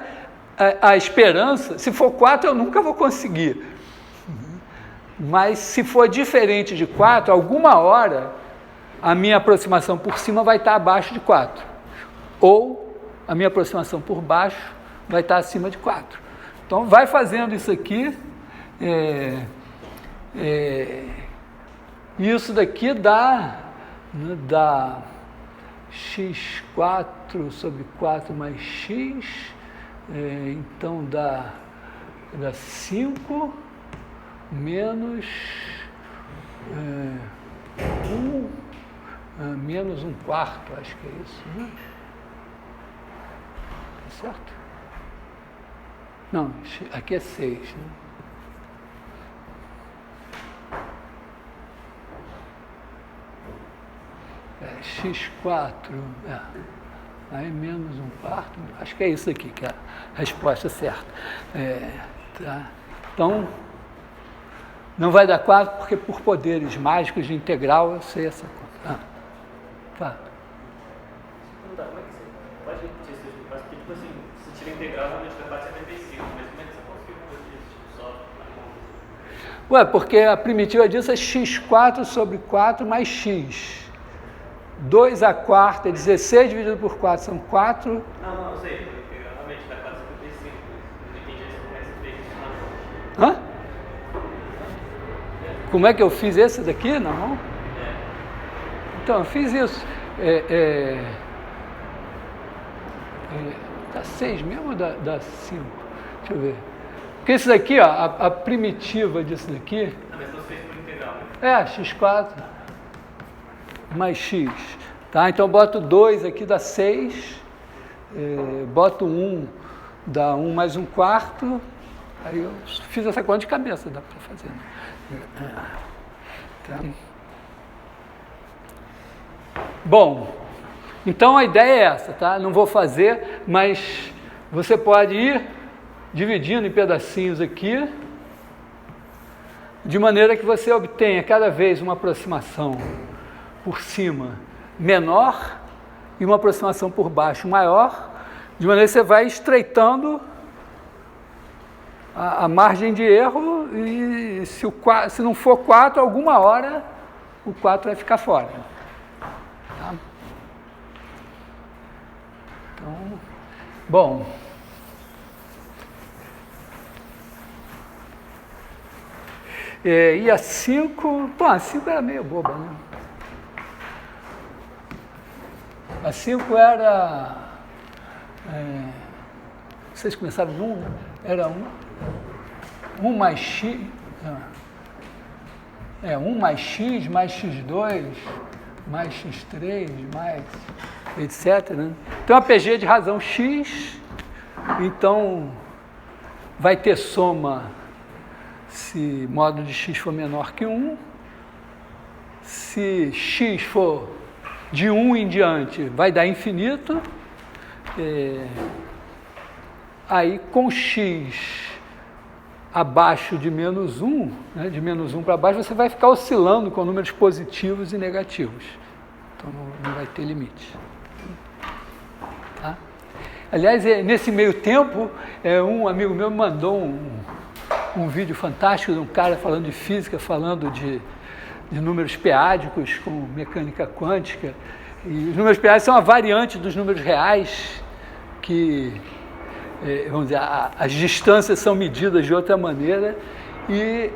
a esperança, se for 4 eu nunca vou conseguir. Mas se for diferente de 4, alguma hora a minha aproximação por cima vai estar abaixo de 4. Ou a minha aproximação por baixo vai estar acima de 4. Então, vai fazendo isso aqui. Isso daqui dá x4 sobre 4 mais x. Então, dá 5 menos 1 menos 1/4, acho que é isso, né? Certo? Não, aqui é 6, né? X4, aí menos 1/4, acho que é isso aqui que é a resposta certa. Tá. Então, não vai dar 4 porque por poderes mágicos de integral eu sei essa conta. Tá. Como é que você pode repetir isso? Porque, tipo assim, se tira integral, realmente vai para 75, mas como é que você conseguiu fazer isso só na conta? Porque a primitiva disso é x4 sobre 4 mais x. 2 a quarta é 16 dividido por 4 são 4. Não, eu sei, porque realmente dá 4,55, mas não entendi isso como é que você fez. Como é que eu fiz esse daqui na mão? Então, eu fiz isso. Dá 6 mesmo ou dá 5? Deixa eu ver. Porque isso daqui, ó, a primitiva disso daqui... Mas você fez por integral, né? x4 mais x. Tá? Então, boto 2 aqui, dá 6. Boto 1, dá 1 mais 1/4. Aí eu fiz essa conta de cabeça, dá para fazer. Tá? Bom, então a ideia é essa, tá? Não vou fazer, mas você pode ir dividindo em pedacinhos aqui, de maneira que você obtenha cada vez uma aproximação por cima menor e uma aproximação por baixo maior, de maneira que você vai estreitando a margem de erro e se não for 4, alguma hora o 4 vai ficar fora. Tá? Então, bom. E a 5, a 5 era meio boba, né? A 5 era... vocês começaram no 1, né? Era 1 mais x... 1 mais x, mais x2, mais x3, mais etc. Né? Então, a PG de razão x, então, vai ter soma se módulo de x for menor que 1, se x for de 1 em diante, vai dar infinito, aí com x abaixo de menos 1, né, de menos 1 para baixo, você vai ficar oscilando com números positivos e negativos. Então, não vai ter limite. Tá? Aliás, nesse meio tempo, um amigo meu me mandou um vídeo fantástico de um cara falando de física, falando de números peádicos com mecânica quântica. E os números peádicos são uma variante dos números reais que... vamos dizer, as distâncias são medidas de outra maneira e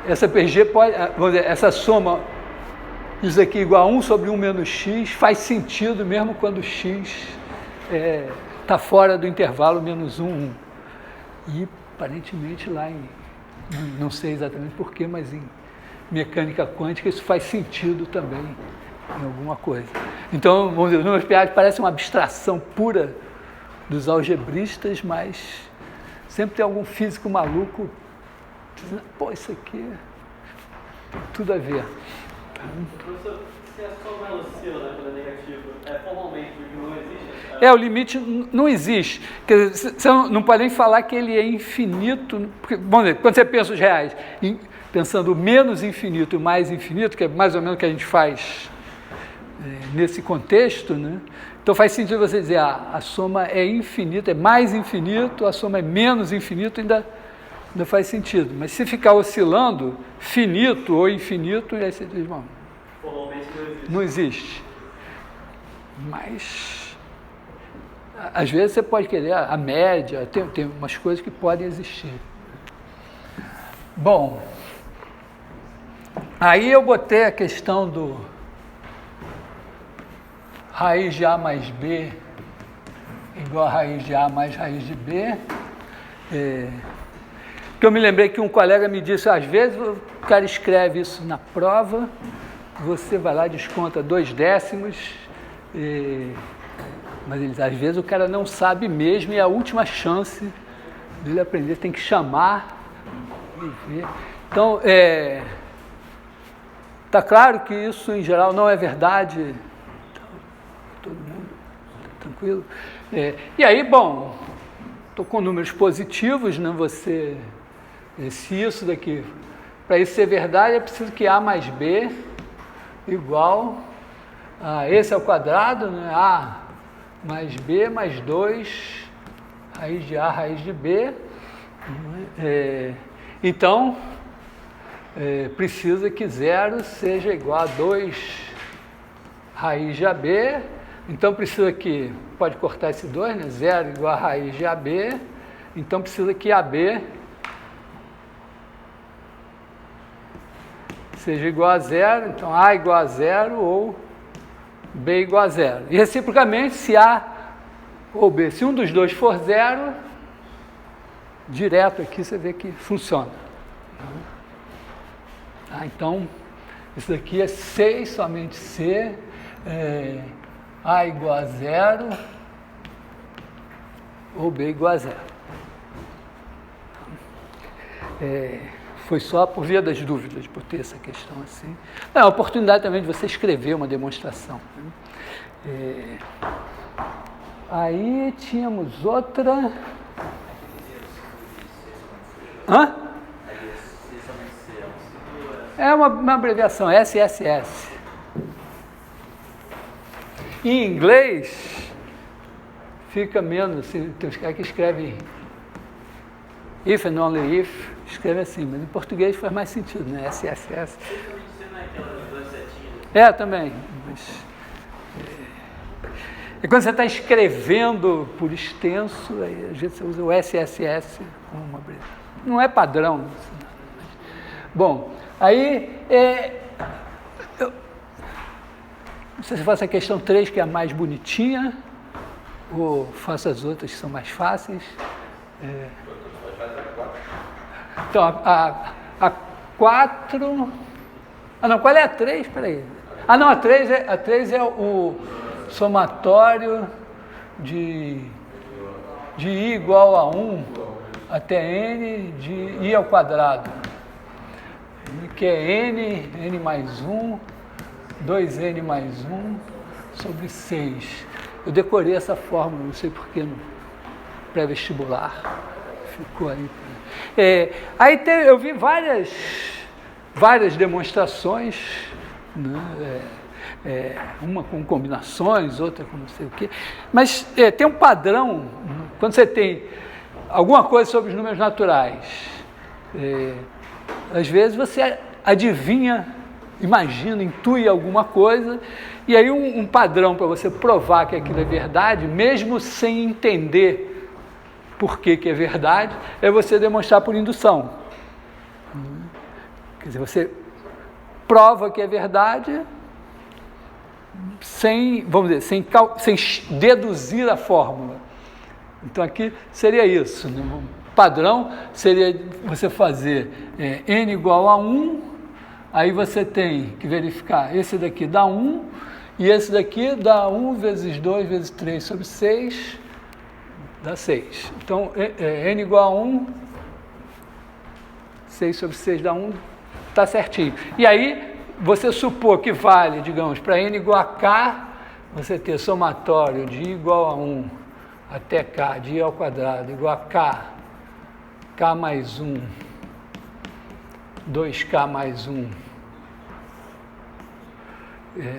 essa PG pode, vamos dizer, essa soma, isso aqui igual a 1 sobre 1 menos x, faz sentido mesmo quando x está fora do intervalo menos 1, 1. E aparentemente lá não sei exatamente porquê, mas em mecânica quântica isso faz sentido também em alguma coisa. Então, vamos dizer, os números peádicos parecem uma abstração pura dos algebristas, mas sempre tem algum físico maluco dizendo, pô, isso aqui tem tudo a ver. Professor, se a soma oscila quando é negativo, formalmente não existe? O limite não existe. Quer dizer, você não pode nem falar que ele é infinito, porque, vamos dizer, quando você pensa os reais, pensando o menos infinito e o mais infinito, que é mais ou menos o que a gente faz nesse contexto, né? Então faz sentido você dizer, a soma é infinita, é mais infinito, a soma é menos infinito, ainda faz sentido. Mas se ficar oscilando, finito ou infinito, aí você diz, bom, formalmente não existe. Mas, às vezes você pode querer a média, tem umas coisas que podem existir. Bom, aí eu botei a questão do raiz de A mais B igual a raiz de A mais raiz de B. Que eu me lembrei que um colega me disse, às vezes o cara escreve isso na prova, você vai lá, desconta 2 décimos, mas às vezes o cara não sabe mesmo e é a última chance dele aprender, tem que chamar e ver. Então, está claro que isso em geral não é verdade. Todo mundo tranquilo? E aí, bom, estou com números positivos, né? Se isso daqui, para isso ser verdade, é preciso que A mais B igual a esse ao quadrado, né? A mais B mais 2, raiz de A, raiz de B. Então, precisa que 0 seja igual a 2 raiz de AB. Então, precisa que, pode cortar esse 2, né? 0 igual a raiz de AB. Então, precisa que AB seja igual a zero, então A igual a zero ou B igual a zero. E reciprocamente, se A ou B, se um dos dois for zero, direto aqui você vê que funciona. Então, isso daqui é 6, somente C, A igual a zero ou B igual a zero. Foi só por via das dúvidas, por ter essa questão assim. É uma oportunidade também de você escrever uma demonstração. Aí tínhamos outra... Hã? É uma abreviação, SSS. Em inglês, fica menos, assim, tem os caras que escrevem if and only if, escreve assim, mas em português faz mais sentido, né? SSS. Também. Mas, quando você está escrevendo por extenso, aí, às vezes você usa o SSS como uma abreviação. Não é padrão. Bom, aí, não sei se eu faço a questão 3, que é a mais bonitinha, ou faço as outras que são mais fáceis. Então, a 4... Ah, não, qual é a 3? Espera aí. Ah, não, a 3 é o somatório de I igual a 1 até N de I ao quadrado, que é N mais 1, 2N mais 1 sobre 6. Eu decorei essa fórmula, não sei porquê, no pré-vestibular. Ficou aí. Aí eu vi várias demonstrações, né? Uma com combinações, outra com não sei o quê. Mas tem um padrão, quando você tem alguma coisa sobre os números naturais, às vezes você adivinha, imagina, intui alguma coisa, e aí um padrão para você provar que aquilo é verdade, mesmo sem entender por que é verdade, é você demonstrar por indução. Quer dizer, você prova que é verdade sem, vamos dizer, sem deduzir a fórmula. Então aqui seria isso, né? O padrão seria você fazer N igual a 1, aí você tem que verificar, esse daqui dá 1, e esse daqui dá 1 vezes 2 vezes 3 sobre 6, dá 6. Então, N igual a 1, 6 sobre 6 dá 1, está certinho. E aí, você supor que vale, digamos, para N igual a K, você ter somatório de I igual a 1 até K, de I ao quadrado, igual a K mais 1, 2K mais 1,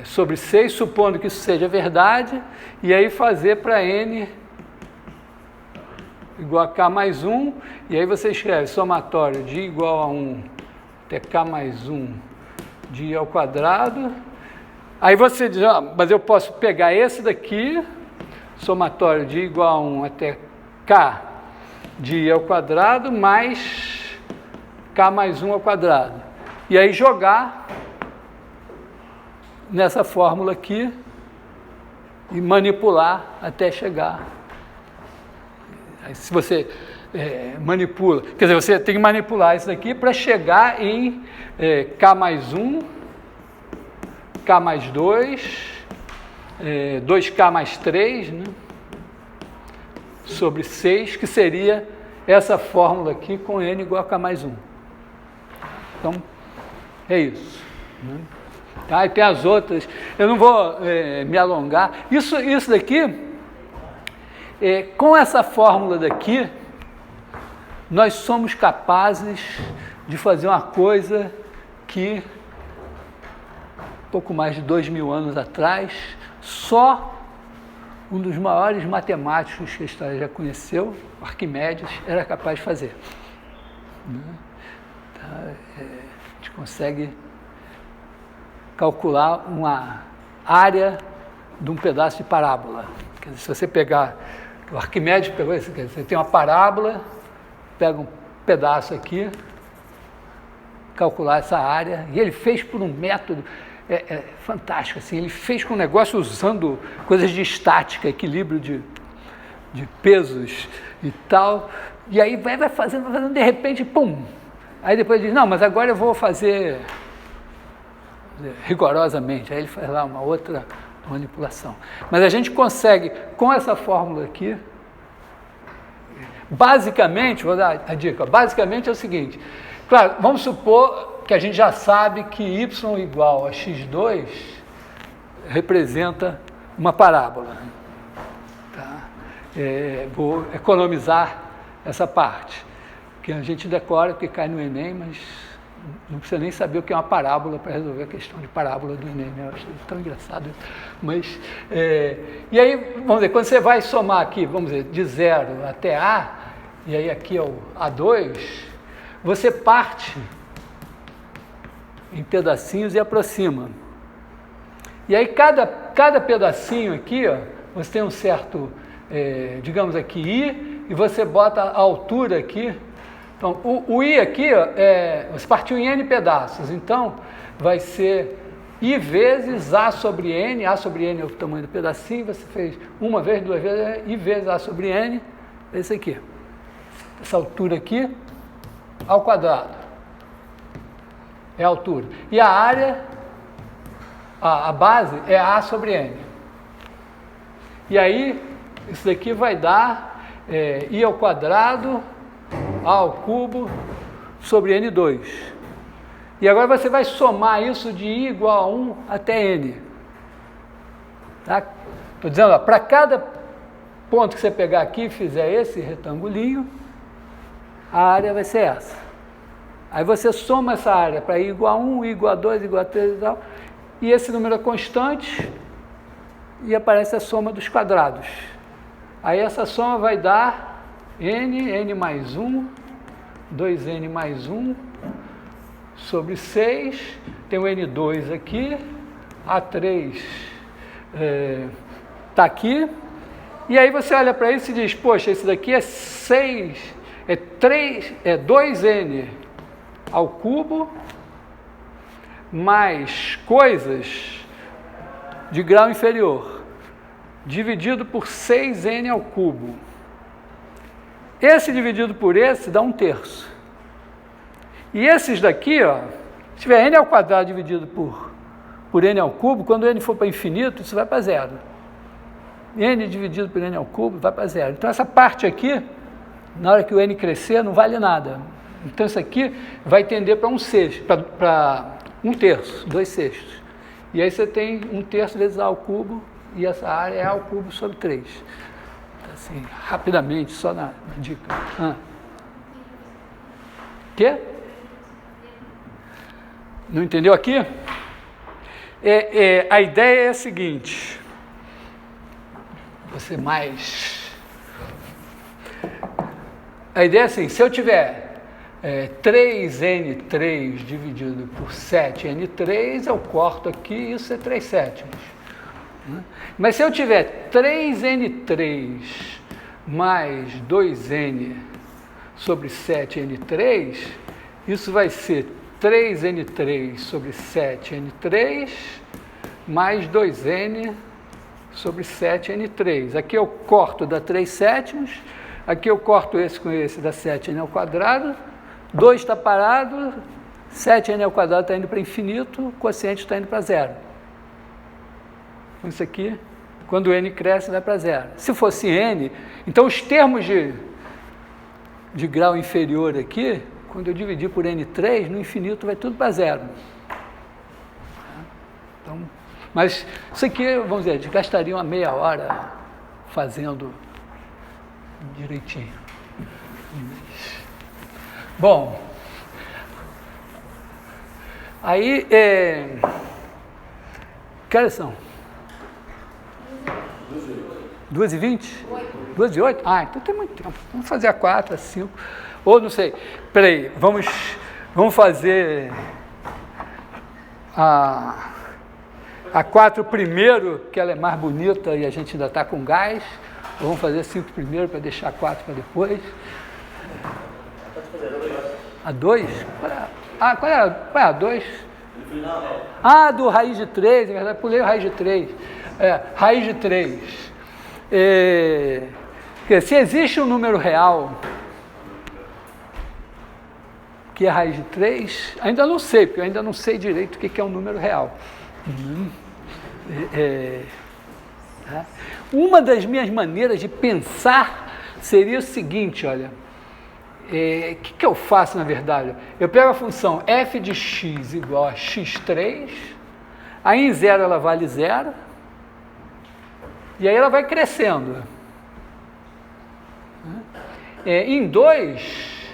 sobre 6, supondo que isso seja verdade, e aí fazer para N igual a K mais 1, e aí você escreve somatório de I igual a 1 até K mais 1 de I ao quadrado. Aí você diz, mas eu posso pegar esse daqui, somatório de I igual a 1 até K de I ao quadrado, mais K mais 1 ao quadrado. E aí jogar nessa fórmula aqui e manipular até chegar. Aí, se você manipula, quer dizer, você tem que manipular isso daqui para chegar em K mais 1, K mais 2, 2K mais 3, né, sobre 6, que seria essa fórmula aqui com N igual a K mais 1. Então, é isso. Né? Tá? E tem as outras, eu não vou me alongar. Isso daqui, com essa fórmula daqui, nós somos capazes de fazer uma coisa que, pouco mais de 2000 anos atrás, só um dos maiores matemáticos que a história já conheceu, Arquimedes, era capaz de fazer. A gente consegue calcular uma área de um pedaço de parábola. Quer dizer, se você pegar, o Arquimedes pegou isso, quer dizer, você tem uma parábola, pega um pedaço aqui, calcular essa área, e ele fez por um método fantástico, assim, ele fez com um negócio usando coisas de estática, equilíbrio de pesos e tal, e aí vai fazendo, de repente, pum, aí depois diz, não, mas agora eu vou fazer rigorosamente, aí ele faz lá uma outra manipulação. Mas a gente consegue, com essa fórmula aqui, basicamente, vou dar a dica, basicamente é o seguinte, claro, vamos supor que a gente já sabe que y igual a x2 representa uma parábola. Tá? Vou economizar essa parte, que a gente decora, porque cai no Enem, mas não precisa nem saber o que é uma parábola para resolver a questão de parábola do Enem, né? Eu acho tão engraçado. Mas, e aí, vamos dizer, quando você vai somar aqui, vamos dizer, de 0 até A, e aí aqui é o A2, você parte em pedacinhos e aproxima. E aí cada pedacinho aqui, ó, você tem um certo, digamos aqui, I, e você bota a altura aqui. Então, o I aqui, ó, você partiu em N pedaços, então vai ser I vezes A sobre N é o tamanho do pedacinho, você fez uma vez, duas vezes, I vezes A sobre N, é isso aqui. Essa altura aqui, ao quadrado, é a altura. E a área, a base, é A sobre N. E aí, isso daqui vai dar I ao quadrado, A ao cubo, sobre N2. E agora você vai somar isso de I igual a 1 até N. Tá? Estou dizendo, para cada ponto que você pegar aqui e fizer esse retangulinho, a área vai ser essa. Aí você soma essa área para I igual a 1, I igual a 2, I igual a 3 e tal, e esse número é constante, e aparece a soma dos quadrados. Aí essa soma vai dar N mais 1, 2N mais 1, sobre 6, tem o N2 aqui, A3 está aqui, e aí você olha para isso e diz, poxa, esse daqui é 2N ao cubo, mais coisas de grau inferior, dividido por 6N ao cubo. Esse dividido por esse dá 1/3. E esses daqui, ó, se tiver N ao quadrado dividido por N ao cubo, quando N for para infinito, isso vai para 0. N dividido por N ao cubo vai para 0. Então essa parte aqui, na hora que o N crescer, não vale nada. Então isso aqui vai tender para 1/6, para 1/3, 2/6. E aí você tem 1/3 vezes A ao cubo, e essa área é A ao cubo sobre 3. Assim, rapidamente, só na dica. Quê? Não entendeu aqui? A ideia é a seguinte. Você mais... A ideia é assim, se eu tiver 3N3 dividido por 7N3, eu corto aqui, isso é 3/7. Mas se eu tiver 3N3 mais 2N sobre 7N3, isso vai ser 3N3 sobre 7N3 mais 2N sobre 7N3. Aqui eu corto, dá 3/7. Aqui eu corto esse com esse, dá 7N ao quadrado. 2 está parado, 7N ao quadrado está indo para infinito, o quociente está indo para 0. Isso aqui, quando N cresce, vai para 0. Se fosse N, então os termos de grau inferior aqui, quando eu dividir por N3, no infinito vai tudo para 0. Então, mas isso aqui, vamos dizer, a gente gastaria uma meia hora fazendo direitinho. Bom, aí, que horas são? 2h20? 2h08? Ah, então tem muito tempo. Vamos fazer a 4, a 5. Ou não sei. Peraí, vamos fazer a 4 primeiro, que ela é mais bonita e a gente ainda está com gás. Ou vamos fazer a 5 primeiro para deixar a 4 para depois. A 2? Ah, qual é a 2? Não. Ah, do raiz de 3, na verdade, pulei o raiz de 3. Raiz de 3. Se existe um número real que é raiz de 3, ainda não sei, porque eu ainda não sei direito o que é um número real. Uma das minhas maneiras de pensar seria o seguinte, olha, o que eu faço na verdade? Eu pego a função f de x igual a x3, aí em 0 ela vale 0, e aí ela vai crescendo. Em 2,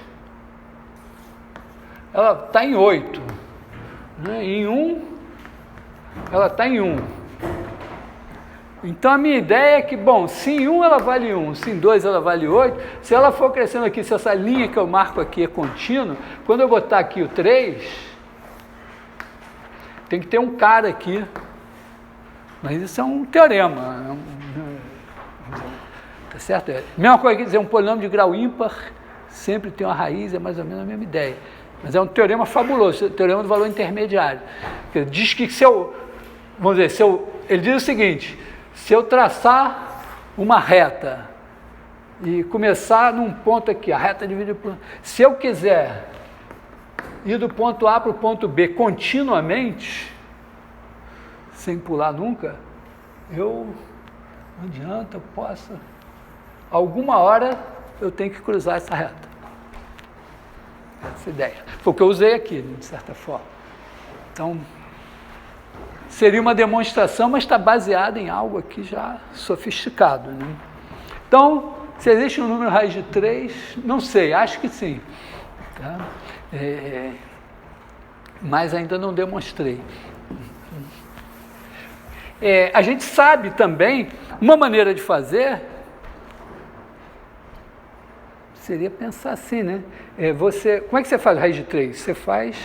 ela está em 8, em 1, ela está em 1. Então a minha ideia é que, bom, se em 1 ela vale 1, se em 2 ela vale 8, se ela for crescendo aqui, se essa linha que eu marco aqui é contínua, quando eu botar aqui o 3, tem que ter um cara aqui, mas isso é um teorema, tá certo? Mesma coisa que dizer um polinômio de grau ímpar, sempre tem uma raiz, é mais ou menos a mesma ideia, mas é um teorema fabuloso, o teorema do valor intermediário, que diz que ele diz o seguinte: se eu traçar uma reta e começar num ponto aqui, a reta divide por... Se eu quiser ir do ponto A para o ponto B continuamente, sem pular nunca, não adianta, eu posso... Alguma hora eu tenho que cruzar essa reta. Essa ideia. Foi o que eu usei aqui, de certa forma. Então... seria uma demonstração, mas está baseada em algo aqui já sofisticado, né? Então, se existe um número raiz de 3, não sei, acho que sim. Tá? Mas ainda não demonstrei. A gente sabe também, uma maneira de fazer seria pensar assim, né? Como é que você faz raiz de 3? Você faz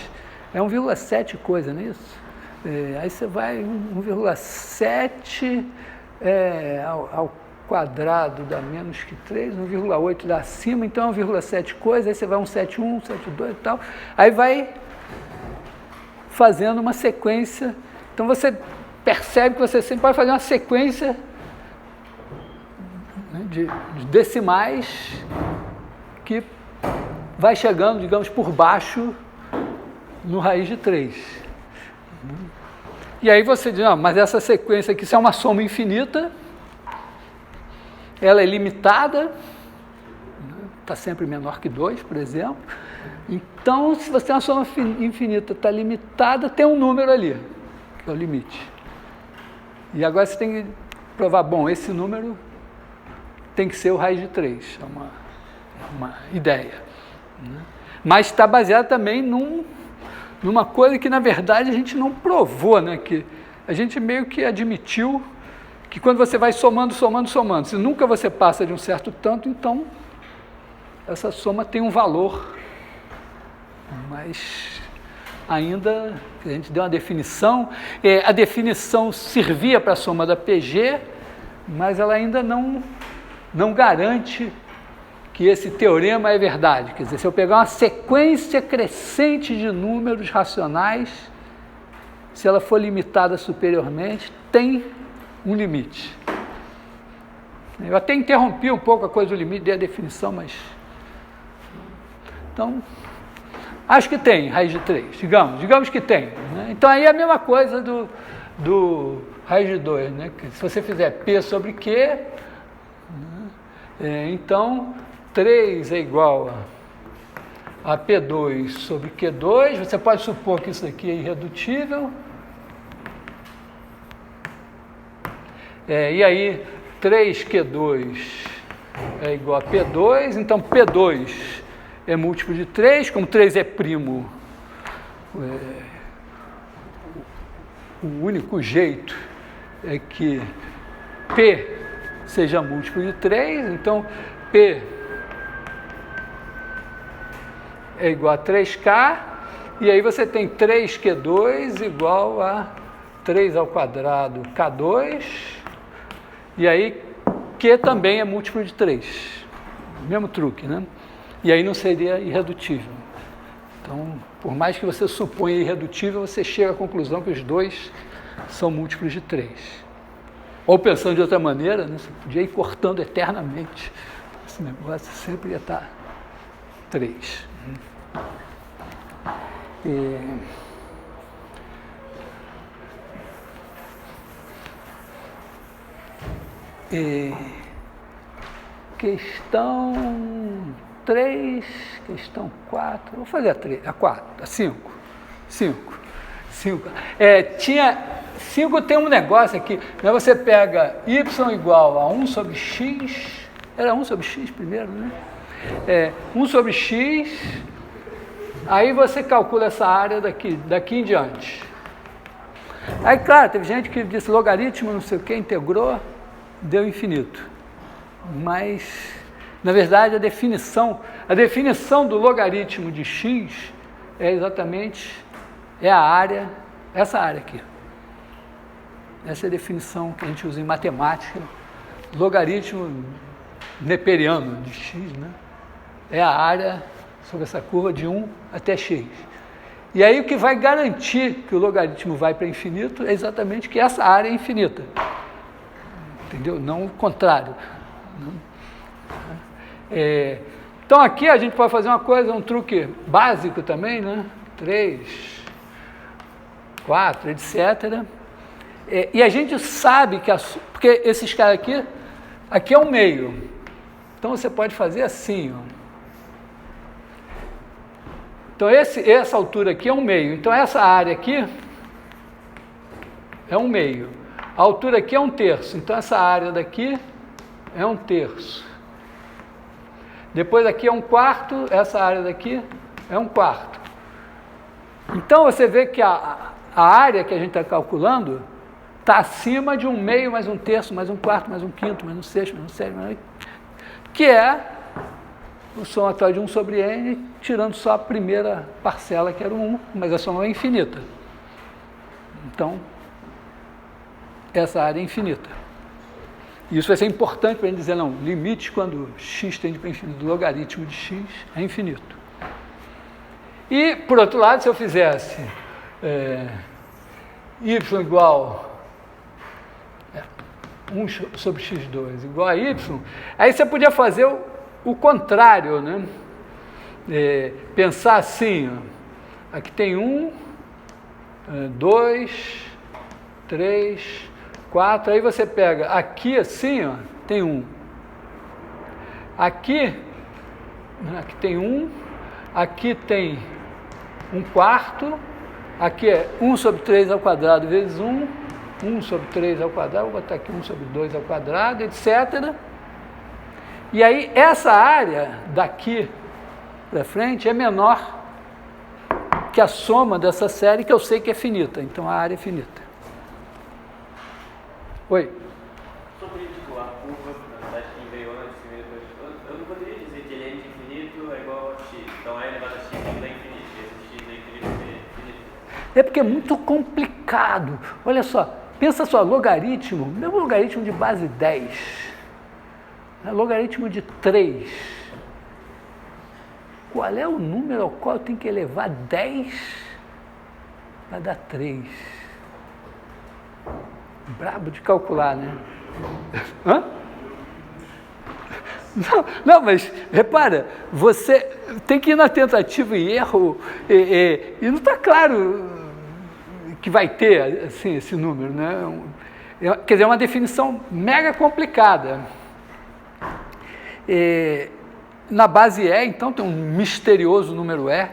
1,7 coisa, não é isso? Aí você vai 1,7 ao quadrado dá menos que 3, 1,8 dá acima, então 1,7 coisa, aí você vai 1,71, 1,72 e tal, aí vai fazendo uma sequência. Então você percebe que você sempre pode fazer uma sequência, né, de decimais que vai chegando, digamos, por baixo no raiz de 3. E aí você diz, não, mas essa sequência aqui, se é uma soma infinita, ela é limitada, está sempre menor que 2, por exemplo. Então, se você tem uma soma infinita, está limitada, tem um número ali, que é o limite. E agora você tem que provar, bom, esse número tem que ser o raiz de 3, é uma ideia. Mas está baseado também numa coisa que, na verdade, a gente não provou, né? Que a gente meio que admitiu que quando você vai somando, se nunca você passa de um certo tanto, então essa soma tem um valor. Mas ainda, a gente deu uma definição, a definição servia para a soma da PG, mas ela ainda não garante que esse teorema é verdade. Quer dizer, se eu pegar uma sequência crescente de números racionais, se ela for limitada superiormente, tem um limite. Eu até interrompi um pouco a coisa do limite, dei a definição, mas... Então, acho que tem raiz de 3, digamos que tem. Né? Então, aí é a mesma coisa do raiz de 2, né? Se você fizer P sobre Q, né? Então... 3 é igual a P2 sobre Q2, você pode supor que isso aqui é irredutível. E aí, 3Q2 é igual a P2, então P2 é múltiplo de 3, como 3 é primo, o único jeito é que P seja múltiplo de 3, então P é igual a 3K, e aí você tem 3Q2 igual a 3 ao quadrado K2, e aí Q também é múltiplo de 3. Mesmo truque, né? E aí não seria irredutível. Então, por mais que você suponha irredutível, você chega à conclusão que os dois são múltiplos de 3. Ou pensando de outra maneira, né, você podia ir cortando eternamente. Esse negócio sempre ia estar 3. Questão 3, questão 4, vou fazer a 4, a 5. 5. Tinha 5, tem um negócio aqui, né? Você pega y igual a 1 sobre x, era 1 sobre x primeiro, né? 1 sobre x, aí você calcula essa área daqui em diante. Aí, claro, teve gente que disse logaritmo, não sei o que, integrou, deu infinito. Mas, na verdade, a definição do logaritmo de x é exatamente a área, essa área aqui. Essa é a definição que a gente usa em matemática. Logaritmo neperiano de x, né? É a área sobre essa curva de 1 até x. E aí o que vai garantir que o logaritmo vai para infinito é exatamente que essa área é infinita. Entendeu? Não o contrário. Então aqui a gente pode fazer uma coisa, um truque básico também, né? 3, 4, etc. E a gente sabe que, porque esses caras aqui é um meio. Então você pode fazer assim, ó. Então essa altura aqui é um meio. Então essa área aqui é um meio. A altura aqui é 1/3. Então essa área daqui é 1/3. Depois aqui é 1/4, essa área daqui é 1/4. Então você vê que a área que a gente está calculando está acima de 1/2 mais 1/3 mais 1/4 mais 1/5 mais 1/6 mais 1/7 mais 1/8, que é o somatório de 1 sobre n, tirando só a primeira parcela, que era o 1, mas a soma é infinita. Então, essa área é infinita. E isso vai ser importante para a gente dizer, não, limite quando x tende para infinito, o logaritmo de x é infinito. E, por outro lado, se eu fizesse y igual 1 sobre x2 igual a y, aí você podia fazer o contrário, né? Pensar assim, ó, aqui tem 1, 2, 3, 4, aí você pega aqui assim, ó, tem 1. Aqui tem 1, aqui tem 1/4, aqui é 1 sobre 3 ao quadrado vezes 1, 1 sobre 3 ao quadrado, vou botar aqui 1 sobre 2 ao quadrado, etc. E aí essa área daqui para frente é menor que a soma dessa série, que eu sei que é finita, então a área é finita. Oi? Sobre a curva, na verdade, que veio antes, eu não poderia dizer que ln de infinito é igual a x, então a elevado a x é infinito, esse x é infinito é infinito. É porque é muito complicado. Olha só, pensa só, logaritmo, meu logaritmo de base 10, logaritmo de 3. Qual é o número ao qual eu tenho que elevar 10 para dar 3? Brabo de calcular, né? Hã? Não, mas repara, você tem que ir na tentativa e erro, e não está claro que vai ter assim, esse número, né? Quer dizer, é uma definição mega complicada. Na base E, então, tem um misterioso número E,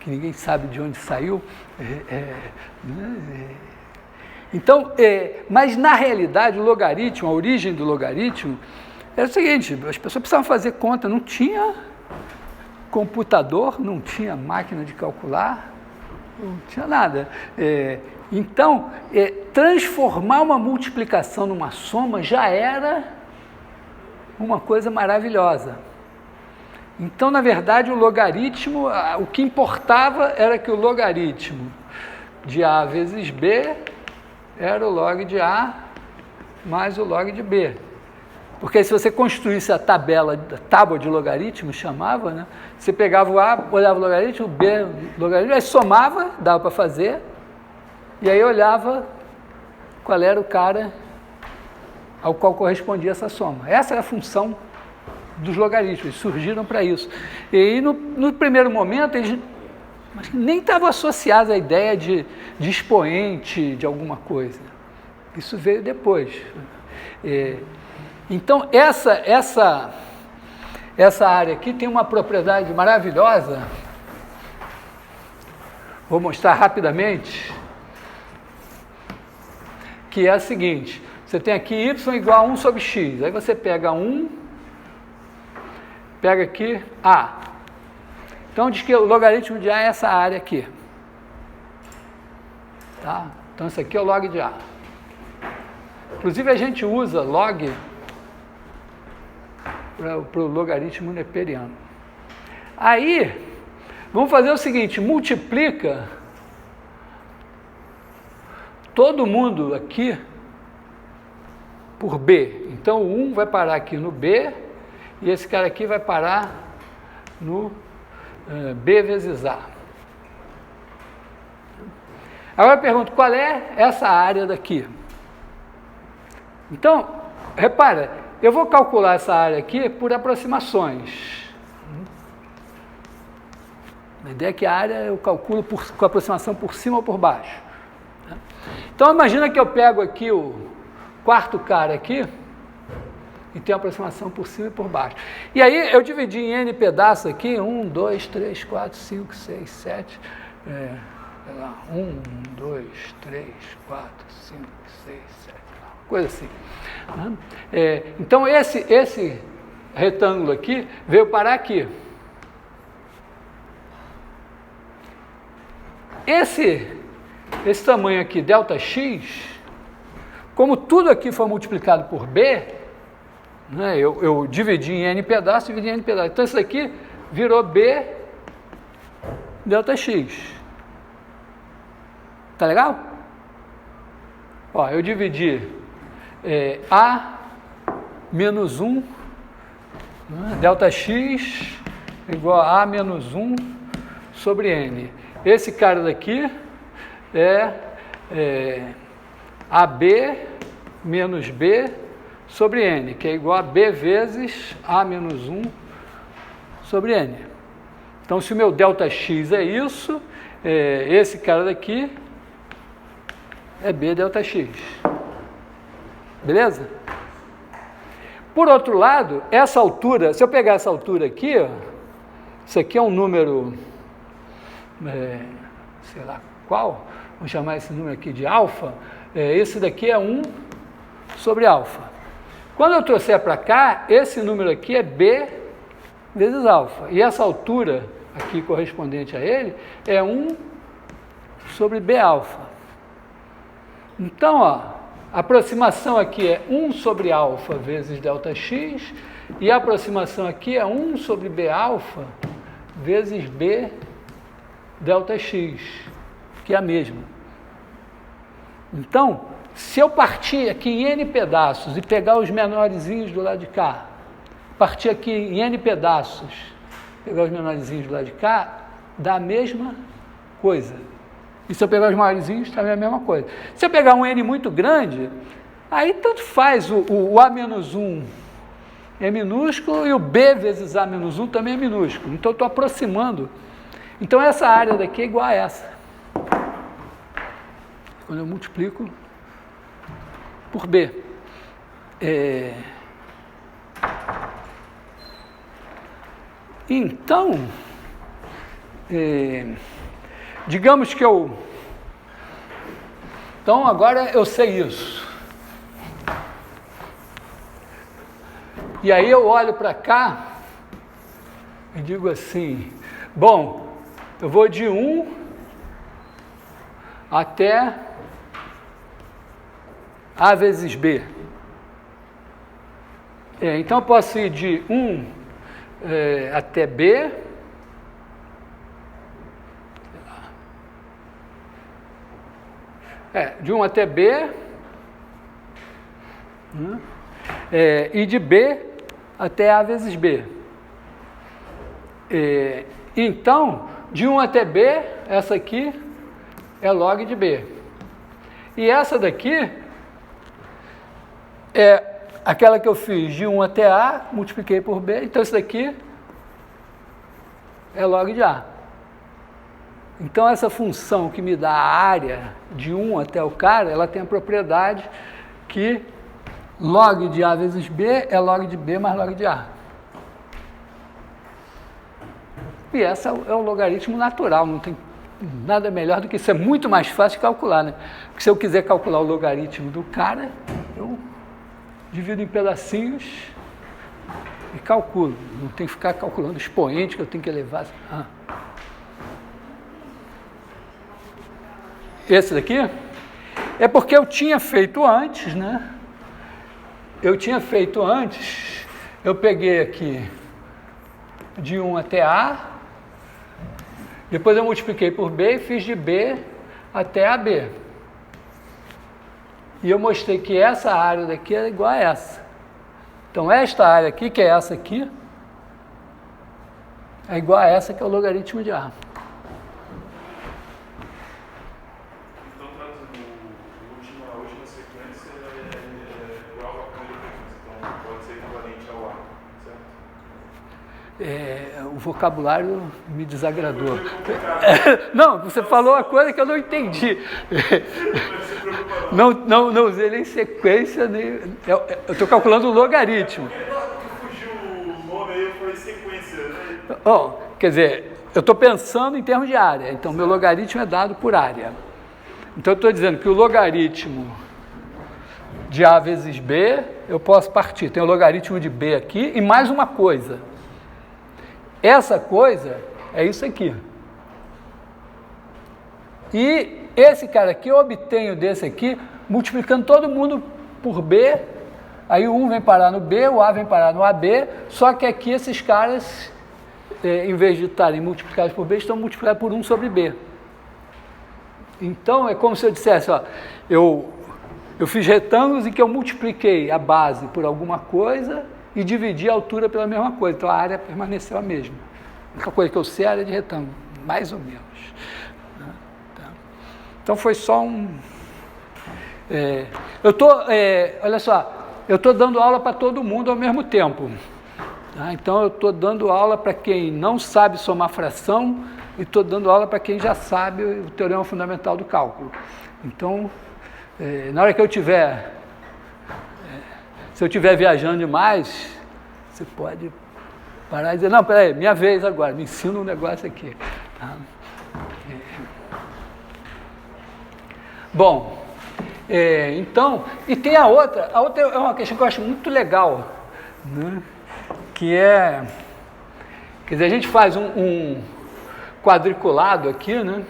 que ninguém sabe de onde saiu. Então, mas na realidade, o logaritmo, a origem do logaritmo, era o seguinte: as pessoas precisavam fazer conta, não tinha computador, não tinha máquina de calcular, não tinha nada. Então, transformar uma multiplicação numa soma já era uma coisa maravilhosa. Então, na verdade, o logaritmo, o que importava era que o logaritmo de A vezes B era o log de A mais o log de B. Porque se você construísse a tábua de logaritmos, chamava, né? Você pegava o A, olhava o logaritmo, o B, o logaritmo, aí somava, dava para fazer, e aí olhava qual era o cara ao qual correspondia essa soma. Essa era a função dos logaritmos, eles surgiram para isso. E aí, no primeiro momento, eles nem estavam associados à ideia de expoente de alguma coisa. Isso veio depois. Então, essa área aqui tem uma propriedade maravilhosa. Vou mostrar rapidamente, que é a seguinte: você tem aqui y igual a 1 sobre x. Aí você pega 1, pega aqui a. Então, diz que o logaritmo de a é essa área aqui. Tá? Então, isso aqui é o log de a. Inclusive, a gente usa log para o logaritmo neperiano. Aí, vamos fazer o seguinte: multiplica todo mundo aqui por b. Então, o 1 vai parar aqui no b, e esse cara aqui vai parar no b vezes a. Agora eu pergunto, qual é essa área daqui? Então, repara, eu vou calcular essa área aqui por aproximações. A ideia é que a área eu calculo com aproximação por cima ou por baixo. Então, imagina que eu pego aqui o quarto cara aqui e tenho aproximação por cima e por baixo. E aí eu dividi em n pedaços aqui, 1, 2, 3, 4, 5, 6, 7, 1, 2, 3, 4, 5, 6, 7, coisa assim. Então, esse retângulo aqui veio parar aqui. Esse tamanho aqui, ΔX, como tudo aqui foi multiplicado por B, né, eu dividi em n pedaços, dividi em n pedaços. Então, isso aqui virou B ΔX. Tá legal? Ó, eu dividi A menos 1, né, ΔX igual a menos 1 sobre N. Esse cara daqui é AB menos B sobre N, que é igual a B vezes A menos 1 sobre N. Então, se o meu ΔX é isso, esse cara daqui é B ΔX. Beleza? Por outro lado, essa altura, se eu pegar essa altura aqui, ó, isso aqui é um número, sei lá qual, vamos chamar esse número aqui de alfa, esse daqui é 1 sobre alfa. Quando eu trouxer para cá, esse número aqui é B vezes alfa. E essa altura aqui correspondente a ele é 1 sobre B alfa. Então, ó, a aproximação aqui é 1 sobre alfa vezes ΔX, e a aproximação aqui é 1 sobre B alfa vezes B ΔX, que é a mesma. Então, se eu partir aqui em N pedaços e pegar os menorzinhos do lado de cá, partir aqui em N pedaços, pegar os menorzinhos do lado de cá, dá a mesma coisa. E se eu pegar os maiorzinhos, também é a mesma coisa. Se eu pegar um N muito grande, aí tanto faz, o A menos 1 é minúsculo e o B vezes A menos 1 também é minúsculo. Então, eu estou aproximando. Então, essa área daqui é igual a essa. Quando eu multiplico por B. Então, digamos que então, agora eu sei isso. E aí eu olho para cá e digo assim, bom, eu vou de 1 até A vezes B. Então, eu posso ir de 1 até B, de 1 até B, e de B até A vezes B. Então, de 1 até B, essa aqui é log de B. E essa daqui é aquela que eu fiz de 1 até A, multipliquei por B, então isso daqui é log de A. Então essa função que me dá a área de 1 até o cara, ela tem a propriedade que log de A vezes B é log de B mais log de A. E esse é o logaritmo natural, não tem nada melhor do que isso, é muito mais fácil de calcular, né? Porque se eu quiser calcular o logaritmo do cara, eu divido em pedacinhos e calculo. Não tem que ficar calculando expoente que eu tenho que elevar. Esse daqui é porque eu tinha feito antes, né? Eu peguei aqui de 1 até A, depois eu multipliquei por B e fiz de B até AB. E eu mostrei que essa área daqui é igual a essa. Então, esta área aqui, que é essa aqui, é igual a essa que é o logaritmo de A. Então, traduzindo, a última sequência é igual à primeira sequência, então pode ser equivalente ao A, certo? O vocabulário me desagradou. Não, você falou uma coisa que eu não entendi. Não usei nem sequência, nem... Eu estou calculando o logaritmo. Fugiu o nome aí, foi sequência, né? Quer dizer, eu estou pensando em termos de área, então meu logaritmo é dado por área. Então eu estou dizendo que o logaritmo de A vezes B, eu posso partir. Tem o logaritmo de B aqui e mais uma coisa. Essa coisa é isso aqui. E esse cara aqui eu obtenho desse aqui, multiplicando todo mundo por B, aí o 1 vem parar no B, o A vem parar no AB, só que aqui esses caras, em vez de estarem multiplicados por B, estão multiplicados por 1 sobre B. Então é como se eu dissesse, eu fiz retângulos em que eu multipliquei a base por alguma coisa e dividi a altura pela mesma coisa, então a área permaneceu a mesma. A única coisa que eu sei é a área de retângulo, mais ou menos. Então foi só olha só, eu estou dando aula para todo mundo ao mesmo tempo. Tá? Então eu estou dando aula para quem não sabe somar fração e estou dando aula para quem já sabe o teorema fundamental do cálculo. Então, na hora que eu tiver... Se eu estiver viajando demais, você pode parar e dizer, não, peraí, minha vez agora, me ensina um negócio aqui. Tá? Bom, então, e tem a outra é uma questão que eu acho muito legal, né? Que é, quer dizer, a gente faz um quadriculado aqui, né?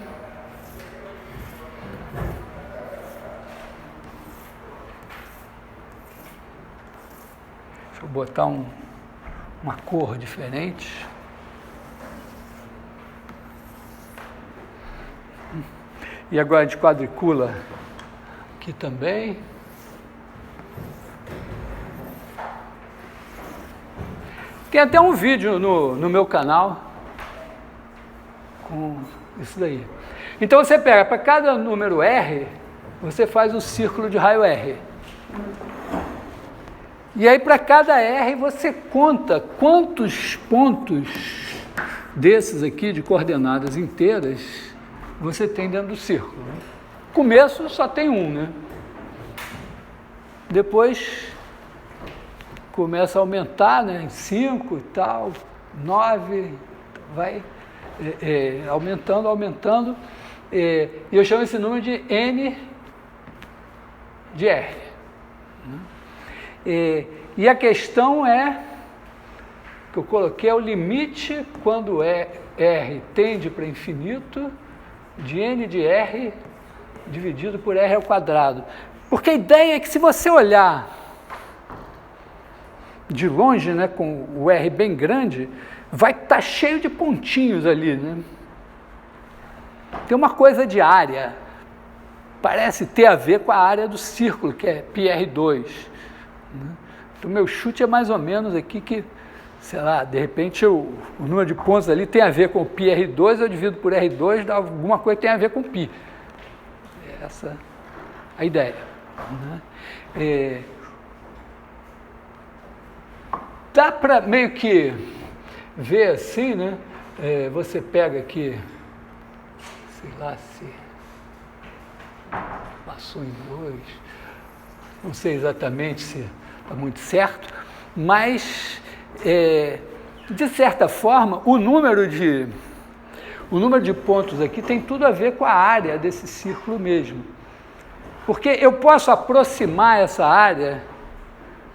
Deixa eu botar uma cor diferente. E agora a gente quadricula aqui também. Tem até um vídeo no meu canal com isso daí. Então você pega, para cada número R, você faz um círculo de raio R. E aí para cada R você conta quantos pontos desses aqui de coordenadas inteiras você tem dentro do círculo. Começo só tem um, né? Depois começa a aumentar, né? Em 5 e tal, 9, vai aumentando. E eu chamo esse número de N de R. E a questão que eu coloquei é o limite quando R tende para infinito de N de R dividido por R ao quadrado. Porque a ideia é que se você olhar de longe, né, com o R bem grande, vai estar cheio de pontinhos ali, né? Tem uma coisa de área, parece ter a ver com a área do círculo, que é πr2. Né? Então, meu chute é mais ou menos aqui que, sei lá, de repente o número de pontos ali tem a ver com πr2, eu divido por R2, dá alguma coisa que tem a ver com π. Essa é a ideia. Né? Dá para meio que ver assim, né? Você pega aqui, sei lá se passou em 2, não sei exatamente se está muito certo, mas, de certa forma, o número de pontos aqui tem tudo a ver com a área desse círculo mesmo. Porque eu posso aproximar essa área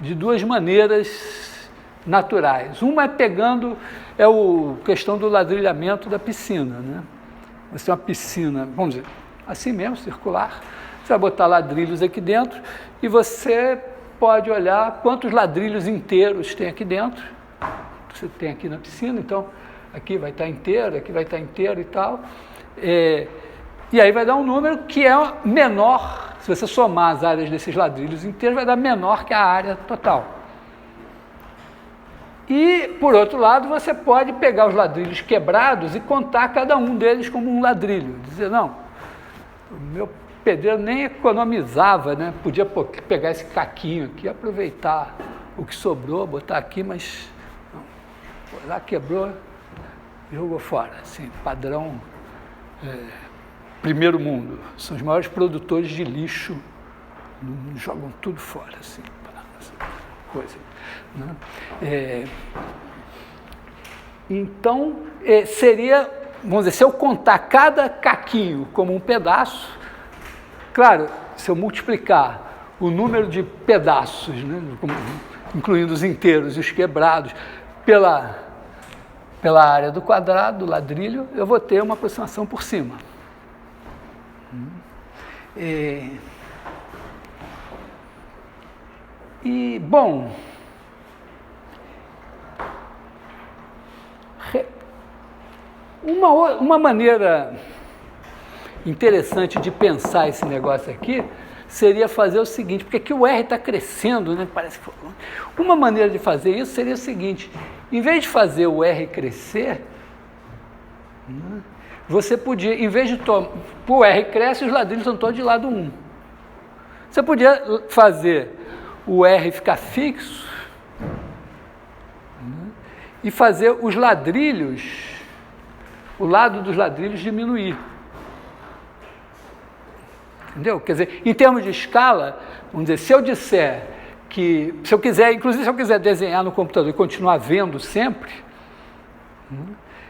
de duas maneiras naturais. Uma é pegando, a questão do ladrilhamento da piscina, né? Você tem uma piscina, vamos dizer, assim mesmo, circular, você vai botar ladrilhos aqui dentro e você pode olhar quantos ladrilhos inteiros tem aqui dentro. Você tem aqui na piscina, então aqui vai estar inteiro, aqui vai estar inteiro e tal. E aí vai dar um número que é menor, se você somar as áreas desses ladrilhos inteiros, vai dar menor que a área total. E, por outro lado, você pode pegar os ladrilhos quebrados e contar cada um deles como um ladrilho. Dizer, não, o meu pedreiro nem economizava, né? Podia pegar esse caquinho aqui, aproveitar o que sobrou, botar aqui, mas não, foi lá, quebrou, jogou fora. Assim, padrão primeiro mundo. São os maiores produtores de lixo, jogam tudo fora, assim, coisa. Né? Então, seria, vamos dizer, se eu contar cada caquinho como um pedaço, claro, se eu multiplicar o número de pedaços, né, incluindo os inteiros e os quebrados, pela área do quadrado, do ladrilho, eu vou ter uma aproximação por cima. Bom, uma maneira interessante de pensar esse negócio aqui seria fazer o seguinte, porque aqui o R está crescendo, né? Parece que uma maneira de fazer isso seria o seguinte, em vez de fazer o R crescer, né, você podia, em vez de o R cresce, os ladrilhos estão todos de lado 1. Você podia fazer o R ficar fixo, né, e fazer os ladrilhos, o lado dos ladrilhos diminuir. Entendeu? Quer dizer, em termos de escala, vamos dizer, se eu disser que, inclusive se eu quiser desenhar no computador e continuar vendo sempre,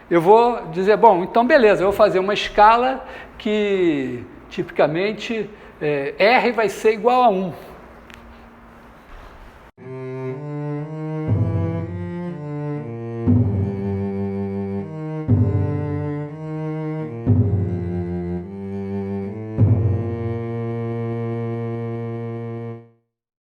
eu vou dizer, bom, então beleza, eu vou fazer uma escala que, tipicamente, R vai ser igual a 1.